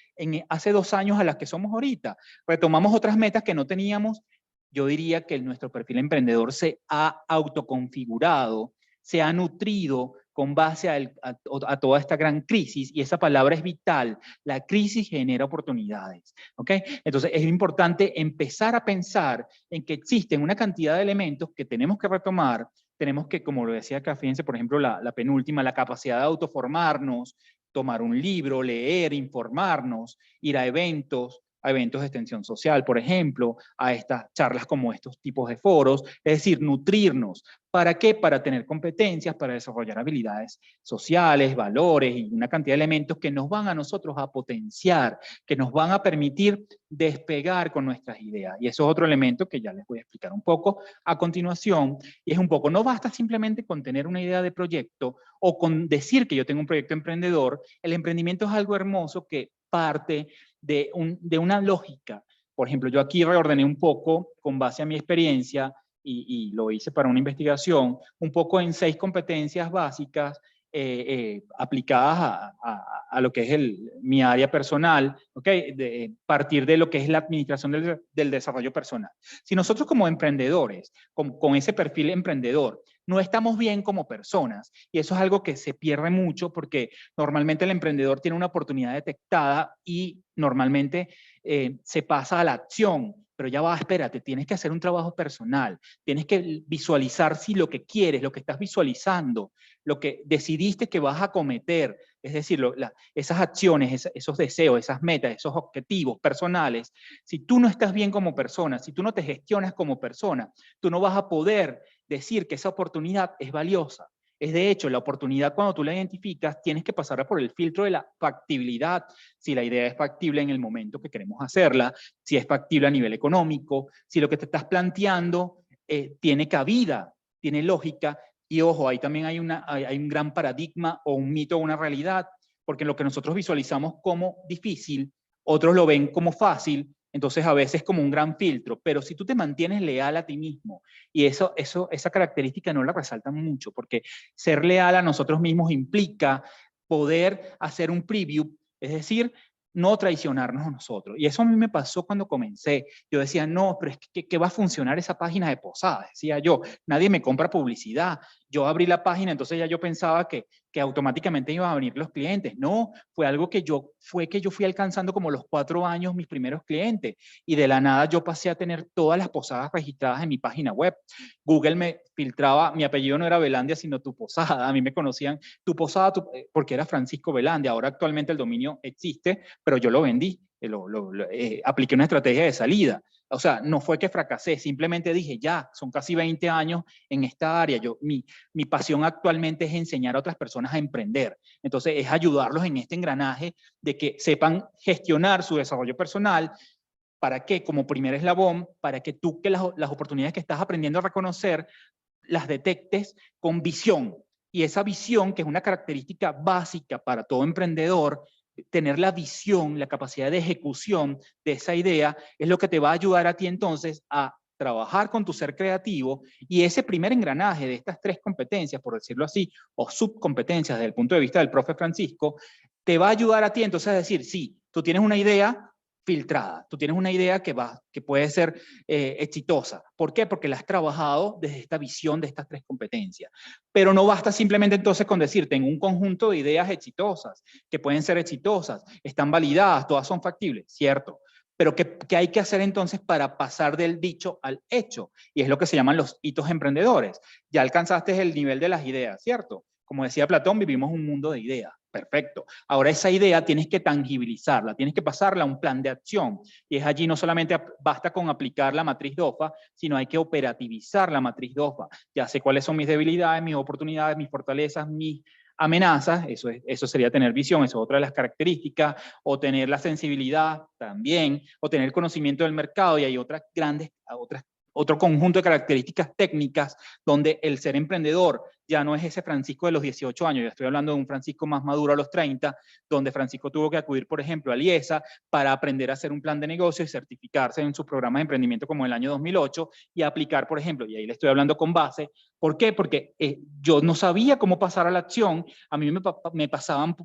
hace 2 años a las que somos ahorita. Retomamos otras metas que no teníamos. Yo diría que nuestro perfil emprendedor se ha autoconfigurado, se ha nutrido con base a toda esta gran crisis, y esa palabra es vital, la crisis genera oportunidades, ¿ok? Entonces es importante empezar a pensar en que existen una cantidad de elementos que tenemos que retomar, tenemos que, como lo decía acá, fíjense, por ejemplo, la penúltima, la capacidad de autoformarnos, tomar un libro, leer, informarnos, ir a eventos de extensión social, por ejemplo, a estas charlas como estos tipos de foros, es decir, nutrirnos. ¿Para qué? Para tener competencias, para desarrollar habilidades sociales, valores y una cantidad de elementos que nos van a nosotros a potenciar, que nos van a permitir despegar con nuestras ideas. Y eso es otro elemento que ya les voy a explicar un poco a continuación, y es un poco, no basta simplemente con tener una idea de proyecto o con decir que yo tengo un proyecto emprendedor. El emprendimiento es algo hermoso que parte de una lógica. Por ejemplo, yo aquí reordené un poco con base a mi experiencia y lo hice para una investigación, un poco en 6 competencias básicas aplicadas a lo que es mi área personal, ¿okay? Partir de lo que es la administración del desarrollo personal. Si nosotros como emprendedores, con ese perfil emprendedor, no estamos bien como personas, y eso es algo que se pierde mucho porque normalmente el emprendedor tiene una oportunidad detectada y normalmente se pasa a la acción, pero ya va, espérate, tienes que hacer un trabajo personal, tienes que visualizar si lo que quieres, lo que estás visualizando, lo que decidiste que vas a cometer, es decir, esas acciones, esos deseos, esas metas, esos objetivos personales, si tú no estás bien como persona, si tú no te gestionas como persona, tú no vas a poder decir que esa oportunidad es valiosa. Es de hecho, la oportunidad cuando tú la identificas, tienes que pasar por el filtro de la factibilidad, si la idea es factible en el momento que queremos hacerla, si es factible a nivel económico, si lo que te estás planteando tiene cabida, tiene lógica, y ojo, ahí también hay un gran paradigma o un mito o una realidad, porque lo que nosotros visualizamos como difícil, otros lo ven como fácil, entonces a veces como un gran filtro, pero si tú te mantienes leal a ti mismo, y esa característica no la resaltan mucho, porque ser leal a nosotros mismos implica poder hacer un preview, es decir, no traicionarnos a nosotros. Y eso a mí me pasó cuando comencé. Yo decía, no, pero es que va a funcionar esa página de posadas, decía yo, nadie me compra publicidad. Yo abrí la página, entonces ya yo pensaba que automáticamente iban a venir los clientes. No, fue algo que yo fui alcanzando como los 4 años mis primeros clientes, y de la nada yo pasé a tener todas las posadas registradas en mi página web. Google me filtraba, mi apellido no era Velandia, sino Tu Posada. A mí me conocían Tu Posada porque era Francisco Velandia. Ahora actualmente el dominio existe, pero yo lo vendí, apliqué una estrategia de salida. O sea, no fue que fracasé, simplemente dije, ya, son casi 20 años en esta área. Mi pasión actualmente es enseñar a otras personas a emprender. Entonces, es ayudarlos en este engranaje de que sepan gestionar su desarrollo personal. ¿Para qué? Como primer eslabón, para que tú que las oportunidades que estás aprendiendo a reconocer, las detectes con visión. Y esa visión, que es una característica básica para todo emprendedor, tener la visión, la capacidad de ejecución de esa idea, es lo que te va a ayudar a ti entonces a trabajar con tu ser creativo, y ese primer engranaje de estas 3 competencias, por decirlo así, o subcompetencias desde el punto de vista del profe Francisco, te va a ayudar a ti entonces a decir, sí, tú tienes una idea filtrada, tú tienes una idea que puede ser exitosa. ¿Por qué? Porque la has trabajado desde esta visión de estas 3 competencias. Pero no basta simplemente entonces con decir, tengo un conjunto de ideas exitosas, que pueden ser exitosas, están validadas, todas son factibles, ¿cierto? Pero ¿qué hay que hacer entonces para pasar del dicho al hecho? Y es lo que se llaman los hitos emprendedores. Ya alcanzaste el nivel de las ideas, ¿cierto? Como decía Platón, vivimos un mundo de ideas. Perfecto. Ahora esa idea tienes que tangibilizarla, tienes que pasarla a un plan de acción. Y es allí no solamente basta con aplicar la matriz DOFA, sino hay que operativizar la matriz DOFA. Ya sé cuáles son mis debilidades, mis oportunidades, mis fortalezas, mis amenazas. Eso sería tener visión, eso es otra de las características. O tener la sensibilidad también, o tener conocimiento del mercado, y hay otro conjunto de características técnicas donde el ser emprendedor ya no es ese Francisco de los 18 años, ya estoy hablando de un Francisco más maduro a los 30, donde Francisco tuvo que acudir, por ejemplo, a IESA para aprender a hacer un plan de negocio y certificarse en sus programas de emprendimiento como el año 2008 y aplicar, por ejemplo, y ahí le estoy hablando con base. ¿Por qué? Porque yo no sabía cómo pasar a la acción, a mí me pasaban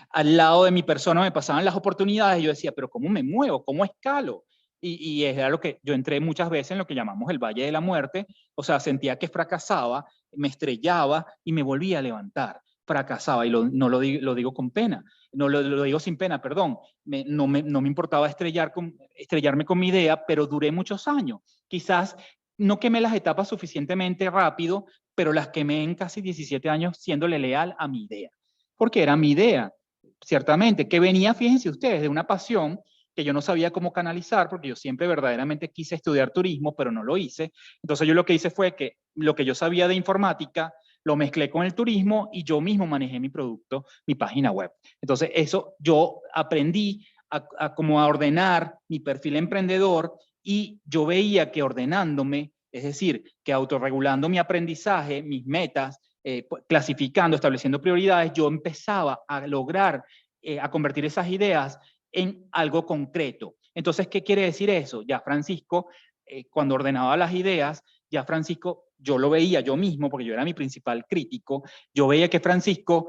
al lado de mi persona, me pasaban las oportunidades y yo decía, pero ¿cómo me muevo? ¿Cómo escalo? y era lo que yo entré muchas veces en lo que llamamos el Valle de la Muerte, o sea, sentía que fracasaba, me estrellaba y me volvía a levantar. Fracasaba, y no lo digo con pena, no lo digo sin pena, perdón. No me importaba estrellarme con mi idea, pero duré muchos años. Quizás no quemé las etapas suficientemente rápido, pero las quemé en casi 17 años siéndole leal a mi idea, porque era mi idea, ciertamente, que venía, fíjense ustedes, de una pasión que yo no sabía cómo canalizar, porque yo siempre verdaderamente quise estudiar turismo, pero no lo hice. Entonces yo lo que hice fue que lo que yo sabía de informática, lo mezclé con el turismo y yo mismo manejé mi producto, mi página web. Entonces eso yo aprendí como a ordenar mi perfil emprendedor, y yo veía que ordenándome, es decir, que autorregulando mi aprendizaje, mis metas, clasificando, estableciendo prioridades, yo empezaba a lograr, a convertir esas ideas en algo concreto. Entonces, ¿qué quiere decir eso? Ya Francisco, cuando ordenaba las ideas, ya Francisco, yo lo veía yo mismo, porque yo era mi principal crítico, yo veía que Francisco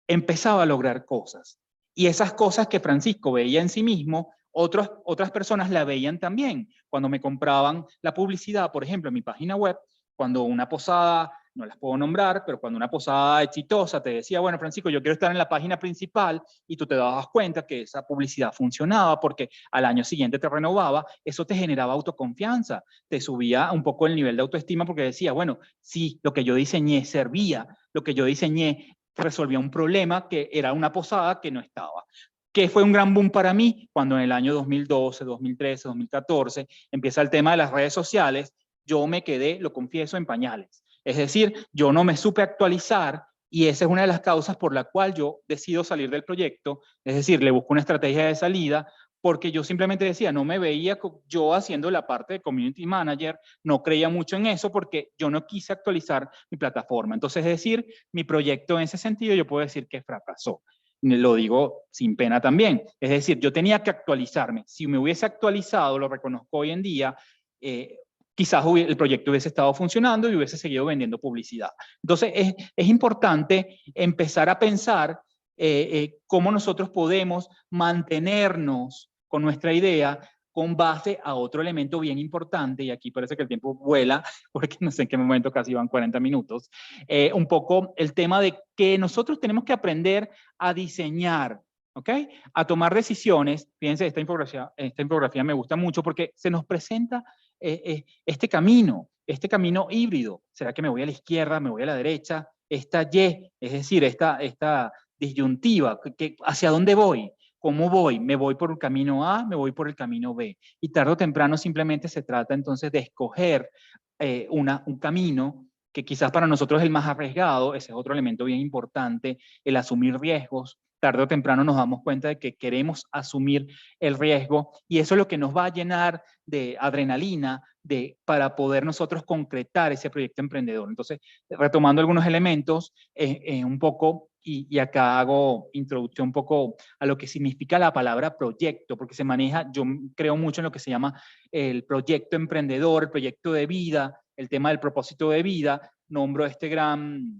empezaba a lograr cosas. Y esas cosas que Francisco veía en sí mismo, otras personas la veían también. Cuando me compraban la publicidad, por ejemplo, en mi página web, cuando una posada, no las puedo nombrar, pero cuando una posada exitosa te decía, bueno, Francisco, yo quiero estar en la página principal, y tú te dabas cuenta que esa publicidad funcionaba porque al año siguiente te renovaba, eso te generaba autoconfianza, te subía un poco el nivel de autoestima, porque decía, bueno, sí, lo que yo diseñé servía, lo que yo diseñé resolvía un problema que era una posada que no estaba. Que fue un gran boom para mí cuando en el año 2012, 2013, 2014 empieza el tema de las redes sociales. Yo me quedé, lo confieso, en pañales. Es decir, yo no me supe actualizar, y esa es una de las causas por la cual yo decido salir del proyecto. Es decir, le busco una estrategia de salida, porque yo simplemente decía, no me veía yo haciendo la parte de community manager, no creía mucho en eso porque yo no quise actualizar mi plataforma. Entonces, es decir, mi proyecto en ese sentido yo puedo decir que fracasó. Lo digo sin pena también. Es decir, yo tenía que actualizarme. Si me hubiese actualizado, lo reconozco hoy en día, quizás el proyecto hubiese estado funcionando y hubiese seguido vendiendo publicidad. Entonces, es importante empezar a pensar cómo nosotros podemos mantenernos con nuestra idea con base a otro elemento bien importante, y aquí parece que el tiempo vuela, porque no sé en qué momento casi van 40 minutos, un poco el tema de que nosotros tenemos que aprender a diseñar, ¿ok? A tomar decisiones. Fíjense, esta infografía me gusta mucho porque se nos presenta este camino híbrido. ¿Será que me voy a la izquierda, me voy a la derecha? Esta Y, es decir, esta disyuntiva, ¿hacia dónde voy? ¿Cómo voy? ¿Me voy por el camino A? ¿Me voy por el camino B? Y tarde o temprano simplemente se trata entonces de escoger un camino que quizás para nosotros es el más arriesgado. Ese es otro elemento bien importante, el asumir riesgos. Tarde o temprano nos damos cuenta de que queremos asumir el riesgo, y eso es lo que nos va a llenar de adrenalina para poder nosotros concretar ese proyecto emprendedor. Entonces, retomando algunos elementos, un poco, y acá hago introducción un poco a lo que significa la palabra proyecto, porque se maneja, yo creo mucho en lo que se llama el proyecto emprendedor, el proyecto de vida, el tema del propósito de vida. Nombro a este gran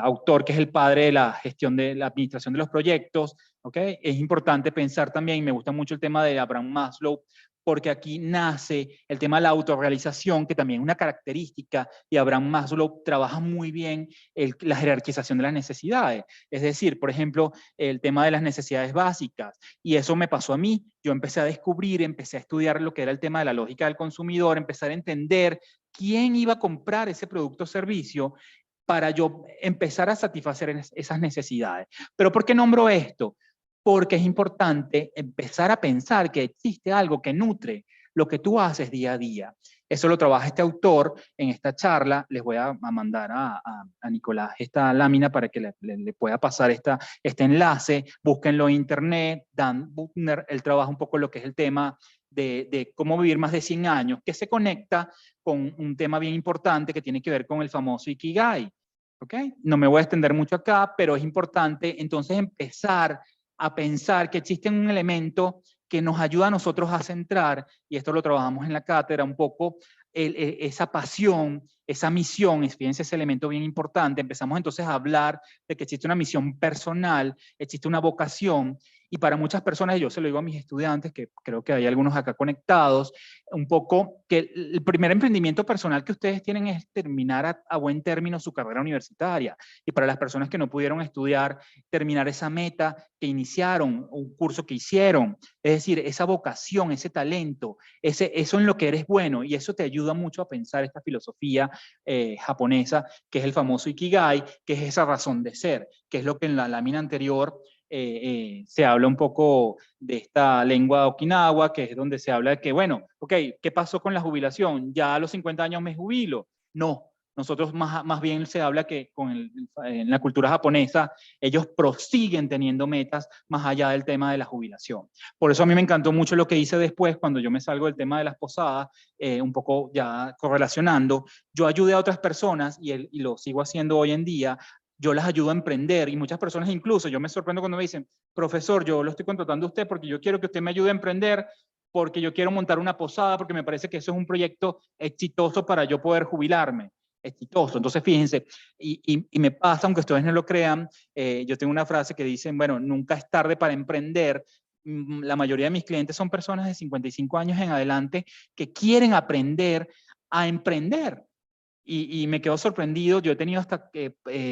autor que es el padre de la gestión de la administración de los proyectos, ¿ok? Es importante pensar también, me gusta mucho el tema de Abraham Maslow, porque aquí nace el tema de la autorrealización, que también es una característica, y Abraham Maslow trabaja muy bien la jerarquización de las necesidades. Es decir, por ejemplo, el tema de las necesidades básicas, y eso me pasó a mí. Yo empecé a descubrir, empecé a estudiar lo que era el tema de la lógica del consumidor, empezar a entender quién iba a comprar ese producto o servicio para yo empezar a satisfacer esas necesidades. ¿Pero por qué nombro esto? Porque es importante empezar a pensar que existe algo que nutre lo que tú haces día a día. Eso lo trabaja este autor en esta charla. Les voy a mandar a Nicolás esta lámina para que le pueda pasar este enlace. Búsquenlo en internet. Dan Buchner, él trabaja un poco lo que es el tema de cómo vivir más de 100 años, que se conecta con un tema bien importante que tiene que ver con el famoso Ikigai. ¿Ok? No me voy a extender mucho acá, pero es importante entonces empezar a pensar que existe un elemento que nos ayuda a nosotros a centrar, y esto lo trabajamos en la cátedra un poco, esa pasión, esa misión. Fíjense, ese elemento bien importante. Empezamos entonces a hablar de que existe una misión personal, existe una vocación, Y para muchas personas, yo se lo digo a mis estudiantes, que creo que hay algunos acá conectados, un poco que el primer emprendimiento personal que ustedes tienen es terminar a buen término su carrera universitaria. Y para las personas que no pudieron estudiar, terminar esa meta que iniciaron, un curso que hicieron. Es decir, esa vocación, ese talento, eso en lo que eres bueno. Y eso te ayuda mucho a pensar esta filosofía japonesa, que es el famoso Ikigai, que es esa razón de ser, que es lo que en la lámina anterior se habla un poco de esta lengua de Okinawa, que es donde se habla de que, bueno, ok, ¿qué pasó con la jubilación? ¿Ya a los 50 años me jubilo? No, nosotros más bien se habla que en la cultura japonesa ellos prosiguen teniendo metas más allá del tema de la jubilación. Por eso a mí me encantó mucho lo que hice después, cuando yo me salgo del tema de las posadas, un poco ya correlacionando, yo ayudé a otras personas y lo sigo haciendo hoy en día. Yo las ayudo a emprender y muchas personas incluso, yo me sorprendo cuando me dicen, profesor, yo lo estoy contratando a usted porque yo quiero que usted me ayude a emprender, porque yo quiero montar una posada, porque me parece que eso es un proyecto exitoso para yo poder jubilarme. Exitoso. Entonces, fíjense, y me pasa, aunque ustedes no lo crean, yo tengo una frase que dice, bueno, nunca es tarde para emprender. La mayoría de mis clientes son personas de 55 años en adelante que quieren aprender a emprender. Y me quedo sorprendido. Yo he tenido hasta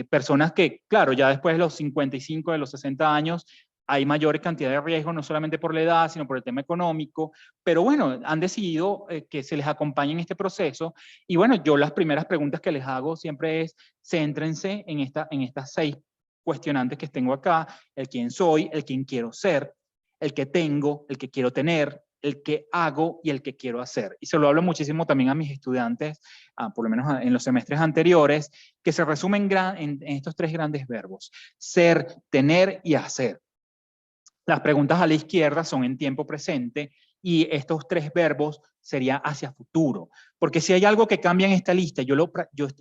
personas que, claro, ya después de los 55, de los 60 años, hay mayor cantidad de riesgo, no solamente por la edad, sino por el tema económico. Pero bueno, han decidido que se les acompañe en este proceso. Y bueno, yo las primeras preguntas que les hago siempre es, céntrense en estas 6 cuestionantes que tengo acá: el quién soy, el quién quiero ser, el que tengo, el que quiero tener, el que hago y el que quiero hacer. Y se lo hablo muchísimo también a mis estudiantes, por lo menos en los semestres anteriores, que se resumen en estos 3 grandes verbos: ser, tener y hacer. Las preguntas a la izquierda son en tiempo presente y estos 3 verbos sería hacia futuro. Porque si hay algo que cambia en esta lista, yo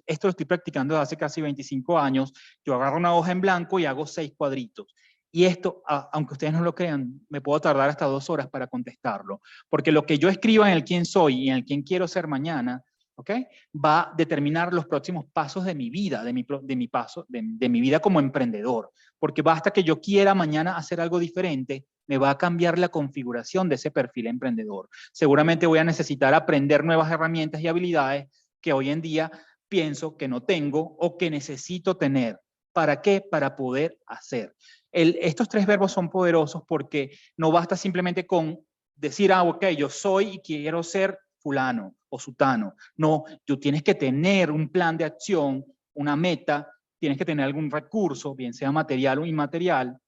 esto lo estoy practicando desde hace casi 25 años, yo agarro una hoja en blanco y hago 6 cuadritos. Y esto, aunque ustedes no lo crean, me puedo tardar hasta 2 horas para contestarlo. Porque lo que yo escriba en el quién soy y en el quién quiero ser mañana, ¿okay?, va a determinar los próximos pasos de mi vida, de mi vida como emprendedor. Porque basta que yo quiera mañana hacer algo diferente, me va a cambiar la configuración de ese perfil emprendedor. Seguramente voy a necesitar aprender nuevas herramientas y habilidades que hoy en día pienso que no tengo o que necesito tener. ¿Para qué? Para poder hacer. Estos 3 verbos son poderosos porque no basta simplemente con decir, ok, yo soy y quiero ser fulano o sutano. No, tú tienes que tener un plan de acción, una meta, tienes que tener algún recurso, bien sea material o inmaterial,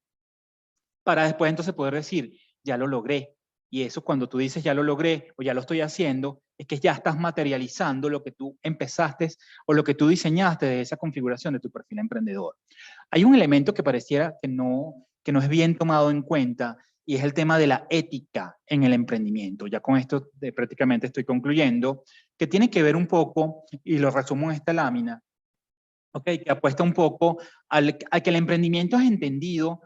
para después entonces poder decir, ya lo logré. Y eso, cuando tú dices ya lo logré o ya lo estoy haciendo, es que ya estás materializando lo que tú empezaste o lo que tú diseñaste de esa configuración de tu perfil emprendedor. Hay un elemento que pareciera que no es bien tomado en cuenta, y es el tema de la ética en el emprendimiento. Ya con esto prácticamente estoy concluyendo, que tiene que ver un poco, y lo resumo en esta lámina, okay, que apuesta un poco a que el emprendimiento es entendido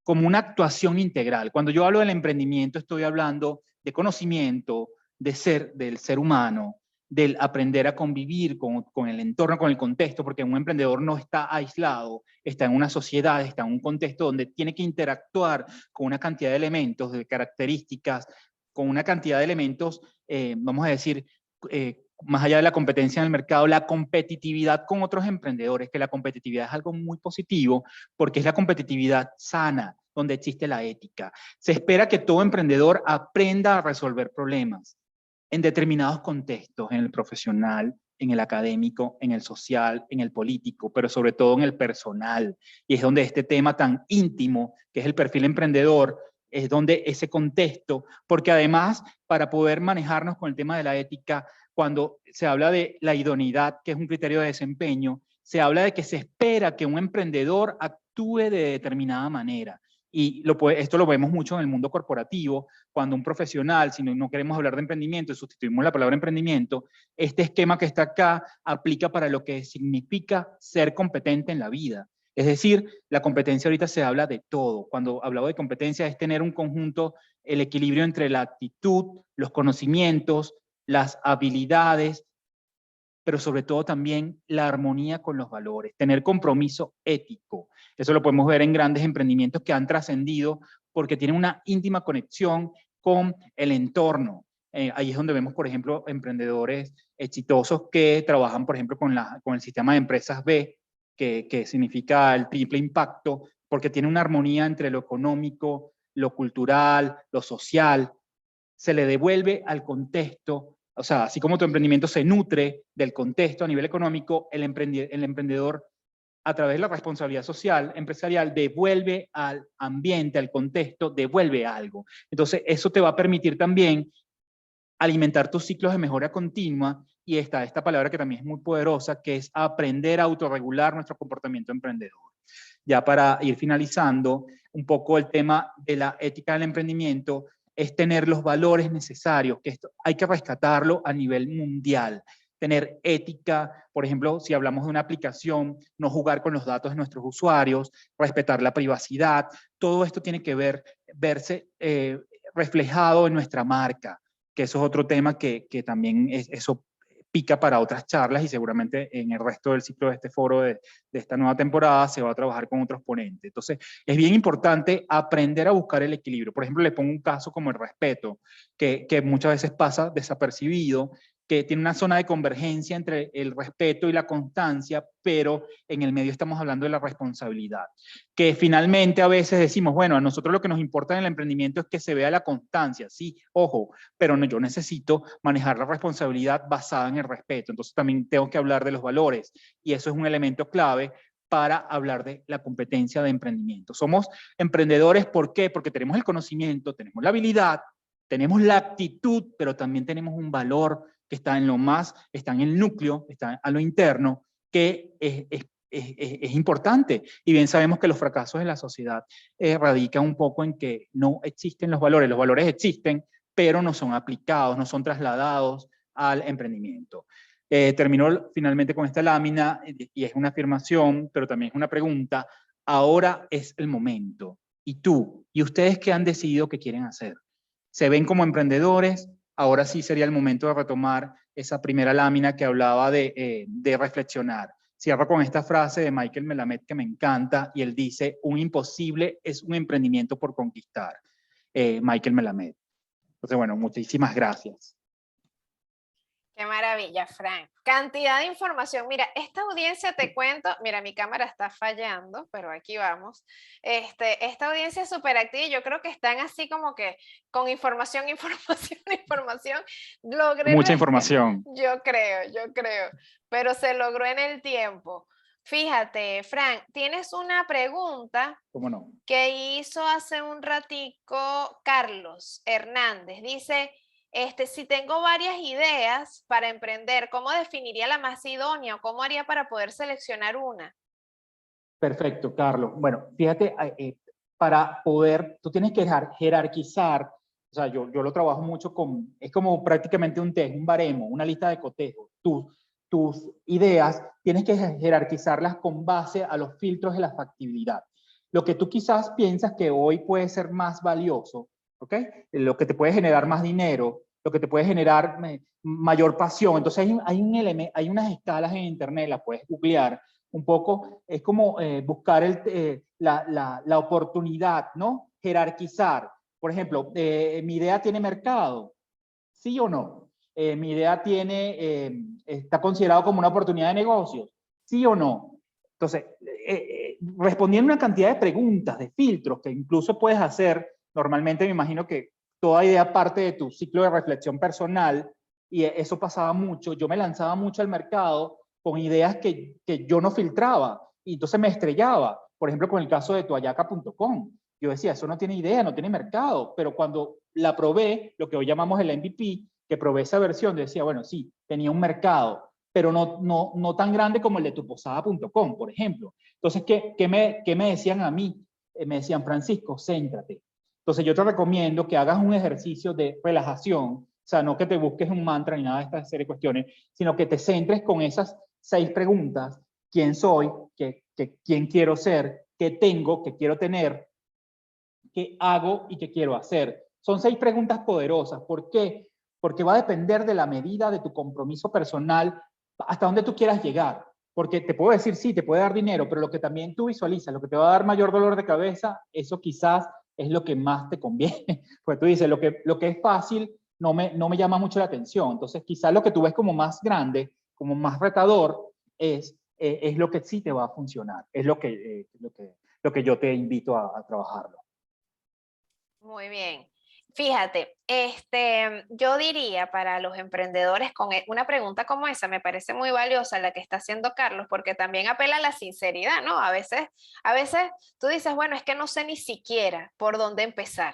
como una actuación integral. Cuando yo hablo del emprendimiento, estoy hablando de conocimiento, del ser humano, del aprender a convivir con el entorno, con el contexto, porque un emprendedor no está aislado, está en una sociedad, está en un contexto donde tiene que interactuar con una cantidad de elementos, de características, con una cantidad de elementos, vamos a decir, más allá de la competencia en el mercado, la competitividad con otros emprendedores, que la competitividad es algo muy positivo porque es la competitividad sana, donde existe la ética. Se espera que todo emprendedor aprenda a resolver problemas en determinados contextos, en el profesional, en el académico, en el social, en el político, pero sobre todo en el personal. Y es donde este tema tan íntimo, que es el perfil emprendedor, es donde ese contexto, porque además, para poder manejarnos con el tema de la ética, cuando se habla de la idoneidad, que es un criterio de desempeño, se habla de que se espera que un emprendedor actúe de determinada manera. Y esto lo vemos mucho en el mundo corporativo, cuando un profesional, si no queremos hablar de emprendimiento y sustituimos la palabra emprendimiento, este esquema que está acá aplica para lo que significa ser competente en la vida. Es decir, la competencia ahorita se habla de todo. Cuando hablamos de competencia es tener un conjunto, el equilibrio entre la actitud, los conocimientos, las habilidades pero sobre todo también la armonía con los valores, tener compromiso ético. Eso lo podemos ver en grandes emprendimientos que han trascendido porque tienen una íntima conexión con el entorno. Ahí es donde vemos, por ejemplo, emprendedores exitosos que trabajan, por ejemplo, con el sistema de empresas B, que significa el triple impacto, porque tiene una armonía entre lo económico, lo cultural, lo social. Se le devuelve al contexto, o sea, así como tu emprendimiento se nutre del contexto a nivel económico, el emprendedor a través de la responsabilidad social, empresarial, devuelve al ambiente, al contexto, devuelve algo. Entonces, eso te va a permitir también alimentar tus ciclos de mejora continua, y esta palabra que también es muy poderosa, que es aprender a autorregular nuestro comportamiento emprendedor. Ya para ir finalizando, un poco el tema de la ética del emprendimiento es tener los valores necesarios, que esto hay que rescatarlo a nivel mundial. Tener ética, por ejemplo, si hablamos de una aplicación, no jugar con los datos de nuestros usuarios, respetar la privacidad, todo esto tiene que verse reflejado en nuestra marca, que eso es otro tema que también eso pica para otras charlas, y seguramente en el resto del ciclo de este foro de esta nueva temporada se va a trabajar con otros ponentes. Entonces, es bien importante aprender a buscar el equilibrio. Por ejemplo, le pongo un caso como el respeto, que muchas veces pasa desapercibido, que tiene una zona de convergencia entre el respeto y la constancia, pero en el medio estamos hablando de la responsabilidad, que finalmente a veces decimos, bueno, a nosotros lo que nos importa en el emprendimiento es que se vea la constancia, sí, ojo, pero no, yo necesito manejar la responsabilidad basada en el respeto. Entonces también tengo que hablar de los valores, y eso es un elemento clave para hablar de la competencia de emprendimiento. Somos emprendedores, ¿por qué? Porque tenemos el conocimiento, tenemos la habilidad, tenemos la actitud, pero también tenemos un valor que está en lo más, está en el núcleo, está a lo interno, que es importante. Y bien sabemos que los fracasos de la sociedad radican un poco en que no existen los valores existen, pero no son aplicados, no son trasladados al emprendimiento. Termino finalmente con esta lámina, y es una afirmación, pero también es una pregunta. Ahora es el momento. ¿Y tú? ¿Y ustedes qué han decidido que quieren hacer? ¿Se ven como emprendedores? Ahora sí sería el momento de retomar esa primera lámina que hablaba de reflexionar. Cierro con esta frase de Michael Melamed que me encanta, y él dice, un imposible es un emprendimiento por conquistar. Michael Melamed. Entonces, bueno, muchísimas gracias. Qué maravilla, Frank. Cantidad de información. Mira, esta audiencia, te cuento, mira, mi cámara está fallando, pero aquí vamos. Esta audiencia es súper activa y yo creo que están así como que con información, información, información. Mucha información. Yo creo, pero se logró en el tiempo. Fíjate, Frank, tienes una pregunta. ¿Cómo no? Que hizo hace un ratico Carlos Hernández. Dice, si tengo varias ideas para emprender, ¿cómo definiría la más idónea o cómo haría para poder seleccionar una? Perfecto, Carlos. Bueno, fíjate, para poder, tú tienes que jerarquizar, o sea, yo lo trabajo mucho es como prácticamente un test, un baremo, una lista de cotejos. Tus ideas tienes que jerarquizarlas con base a los filtros de la factibilidad. Lo que tú quizás piensas que hoy puede ser más valioso, ¿ok? Lo que te puede generar más dinero, lo que te puede generar mayor pasión. Entonces hay unas escalas en internet, las puedes googlear un poco, es como buscar la oportunidad, ¿no? Jerarquizar. Por ejemplo, mi idea tiene mercado, ¿sí o no? Mi idea está considerado como una oportunidad de negocios, ¿sí o no? Entonces, respondiendo una cantidad de preguntas, de filtros que incluso puedes hacer, normalmente me imagino que toda idea parte de tu ciclo de reflexión personal, y eso pasaba mucho. Yo me lanzaba mucho al mercado con ideas que yo no filtraba, y entonces me estrellaba. Por ejemplo, con el caso de toayaca.com. Yo decía, eso no tiene idea, no tiene mercado, pero cuando la probé, lo que hoy llamamos el MVP, que probé esa versión, decía, bueno, sí, tenía un mercado, pero no tan grande como el de tuposada.com, por ejemplo. Entonces, ¿qué me decían a mí? Me decían, Francisco, céntrate. Entonces, yo te recomiendo que hagas un ejercicio de relajación, o sea, no que te busques un mantra ni nada de estas serie de cuestiones, sino que te centres con esas 6 preguntas: ¿quién soy? ¿Quién quiero ser? ¿Qué tengo? ¿Qué quiero tener? ¿Qué hago y qué quiero hacer? Son 6 preguntas poderosas. ¿Por qué? Porque va a depender de la medida de tu compromiso personal hasta dónde tú quieras llegar. Porque te puedo decir, sí, te puede dar dinero, pero lo que también tú visualizas, lo que te va a dar mayor dolor de cabeza, eso quizás es lo que más te conviene. Pues tú dices, lo que es fácil no me llama mucho la atención. Entonces, quizás lo que tú ves como más grande, como más retador, es lo que sí te va a funcionar. Es lo que yo te invito a trabajarlo. Muy bien. Fíjate, yo diría para los emprendedores con una pregunta como esa, me parece muy valiosa la que está haciendo Carlos, porque también apela a la sinceridad, ¿no? A veces tú dices, bueno, es que no sé ni siquiera por dónde empezar,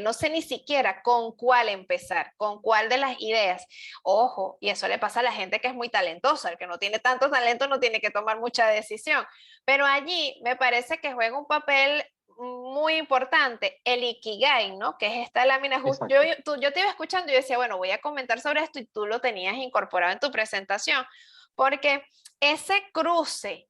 no sé ni siquiera con cuál empezar, con cuál de las ideas. Ojo, y eso le pasa a la gente que es muy talentosa, el que no tiene tanto talento no tiene que tomar mucha decisión, pero allí me parece que juega un papel muy importante, el Ikigai, ¿no? Que es esta lámina justa. Yo te iba escuchando y decía, bueno, voy a comentar sobre esto y tú lo tenías incorporado en tu presentación, porque ese cruce,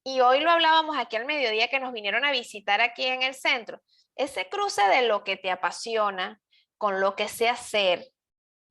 y hoy lo hablábamos aquí al mediodía que nos vinieron a visitar aquí en el centro, ese cruce de lo que te apasiona con lo que sé hacer,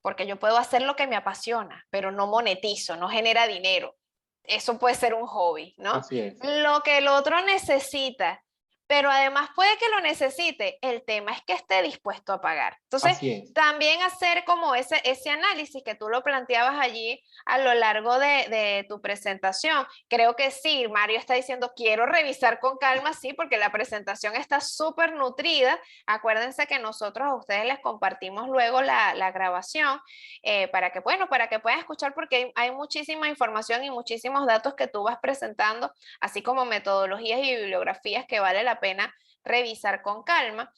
porque yo puedo hacer lo que me apasiona, pero no monetizo, no genera dinero. Eso puede ser un hobby, ¿no? Así es. Lo que el otro necesita, pero además puede que lo necesite, el tema es que esté dispuesto a pagar. Entonces, también hacer como ese análisis que tú lo planteabas allí a lo largo de tu presentación. Creo que sí, Mario está diciendo, quiero revisar con calma, sí, porque la presentación está súper nutrida. Acuérdense que nosotros a ustedes les compartimos luego la grabación para que puedan escuchar, porque hay muchísima información y muchísimos datos que tú vas presentando, así como metodologías y bibliografías que vale la pena revisar con calma,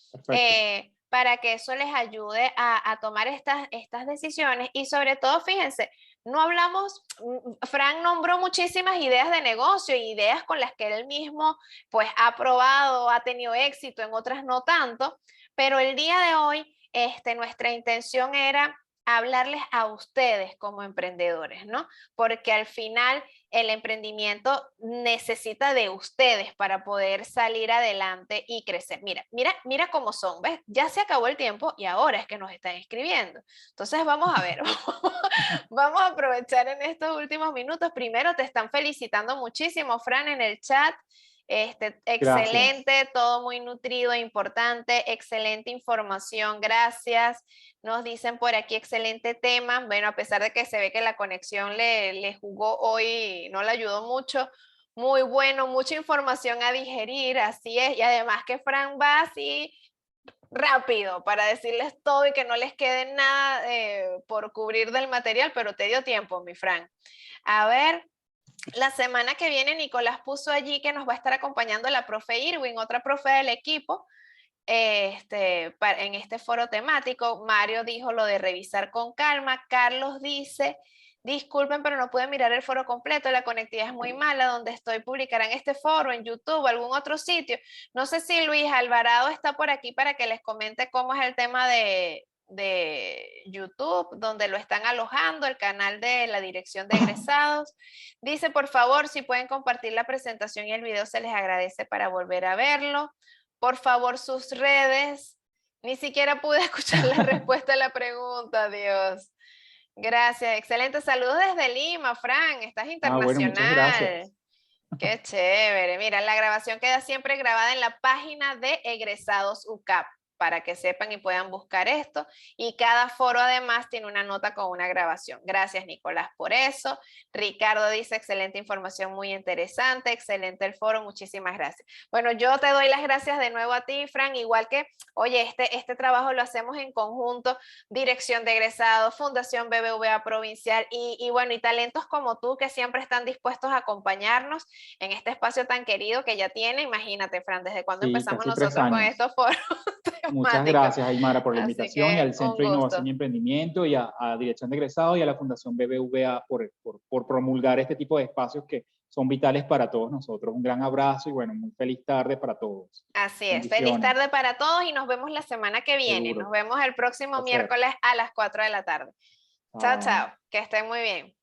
para que eso les ayude a tomar estas decisiones. Y sobre todo, fíjense, no hablamos, Frank nombró muchísimas ideas de negocio, ideas con las que él mismo pues ha probado, ha tenido éxito, en otras no tanto, pero el día de hoy nuestra intención era hablarles a ustedes como emprendedores, ¿no? Porque al final el emprendimiento necesita de ustedes para poder salir adelante y crecer. Mira cómo son, ¿ves? Ya se acabó el tiempo y ahora es que nos están escribiendo. Entonces vamos a ver, vamos a aprovechar en estos últimos minutos. Primero te están felicitando muchísimo, Fran, en el chat. Excelente, gracias. Todo muy nutrido, importante, excelente información, gracias. Nos dicen por aquí, excelente tema. Bueno, a pesar de que se ve que la conexión le jugó hoy, no le ayudó mucho. Muy bueno, mucha información a digerir, así es. Y además que Fran va así rápido para decirles todo y que no les quede nada por cubrir del material, pero te dio tiempo, mi Fran. A ver, la semana que viene Nicolás puso allí que nos va a estar acompañando la profe Irwin, otra profe del equipo, en este foro temático. Mario dijo lo de revisar con calma. Carlos dice, disculpen, pero no pude mirar el foro completo, la conectividad es muy mala, donde estoy publicarán este foro en YouTube o algún otro sitio. No sé si Luis Alvarado está por aquí para que les comente cómo es el tema de YouTube, donde lo están alojando, el canal de la dirección de egresados. Dice, por favor, si pueden compartir la presentación y el video, se les agradece para volver a verlo. Por favor, sus redes. Ni siquiera pude escuchar la respuesta a la pregunta, Dios. Gracias, excelente. Saludos desde Lima, Fran, estás internacional. Bueno, muchas gracias. Qué chévere. Mira, la grabación queda siempre grabada en la página de Egresados UCAP, para que sepan y puedan buscar esto. Y cada foro además tiene una nota con una grabación. Gracias, Nicolás, por eso. Ricardo dice, excelente información, muy interesante, excelente el foro, muchísimas gracias. Bueno, yo te doy las gracias de nuevo a ti, Fran, igual que, oye, este trabajo lo hacemos en conjunto, Dirección de Egresados, Fundación BBVA Provincial y bueno, y talentos como tú que siempre están dispuestos a acompañarnos en este espacio tan querido que ya tiene. Imagínate, Fran, desde cuándo empezamos nosotros con estos foros. Muchas gracias, Aymara, por la invitación y al Centro de gusto. Innovación y Emprendimiento y a Dirección de Egresados y a la Fundación BBVA por promulgar este tipo de espacios que son vitales para todos nosotros. Un gran abrazo y bueno, muy feliz tarde para todos. Así es, feliz tarde para todos y nos vemos la semana que viene. Seguro. Nos vemos el próximo miércoles a las 4 de la tarde. Chao, chao, que estén muy bien.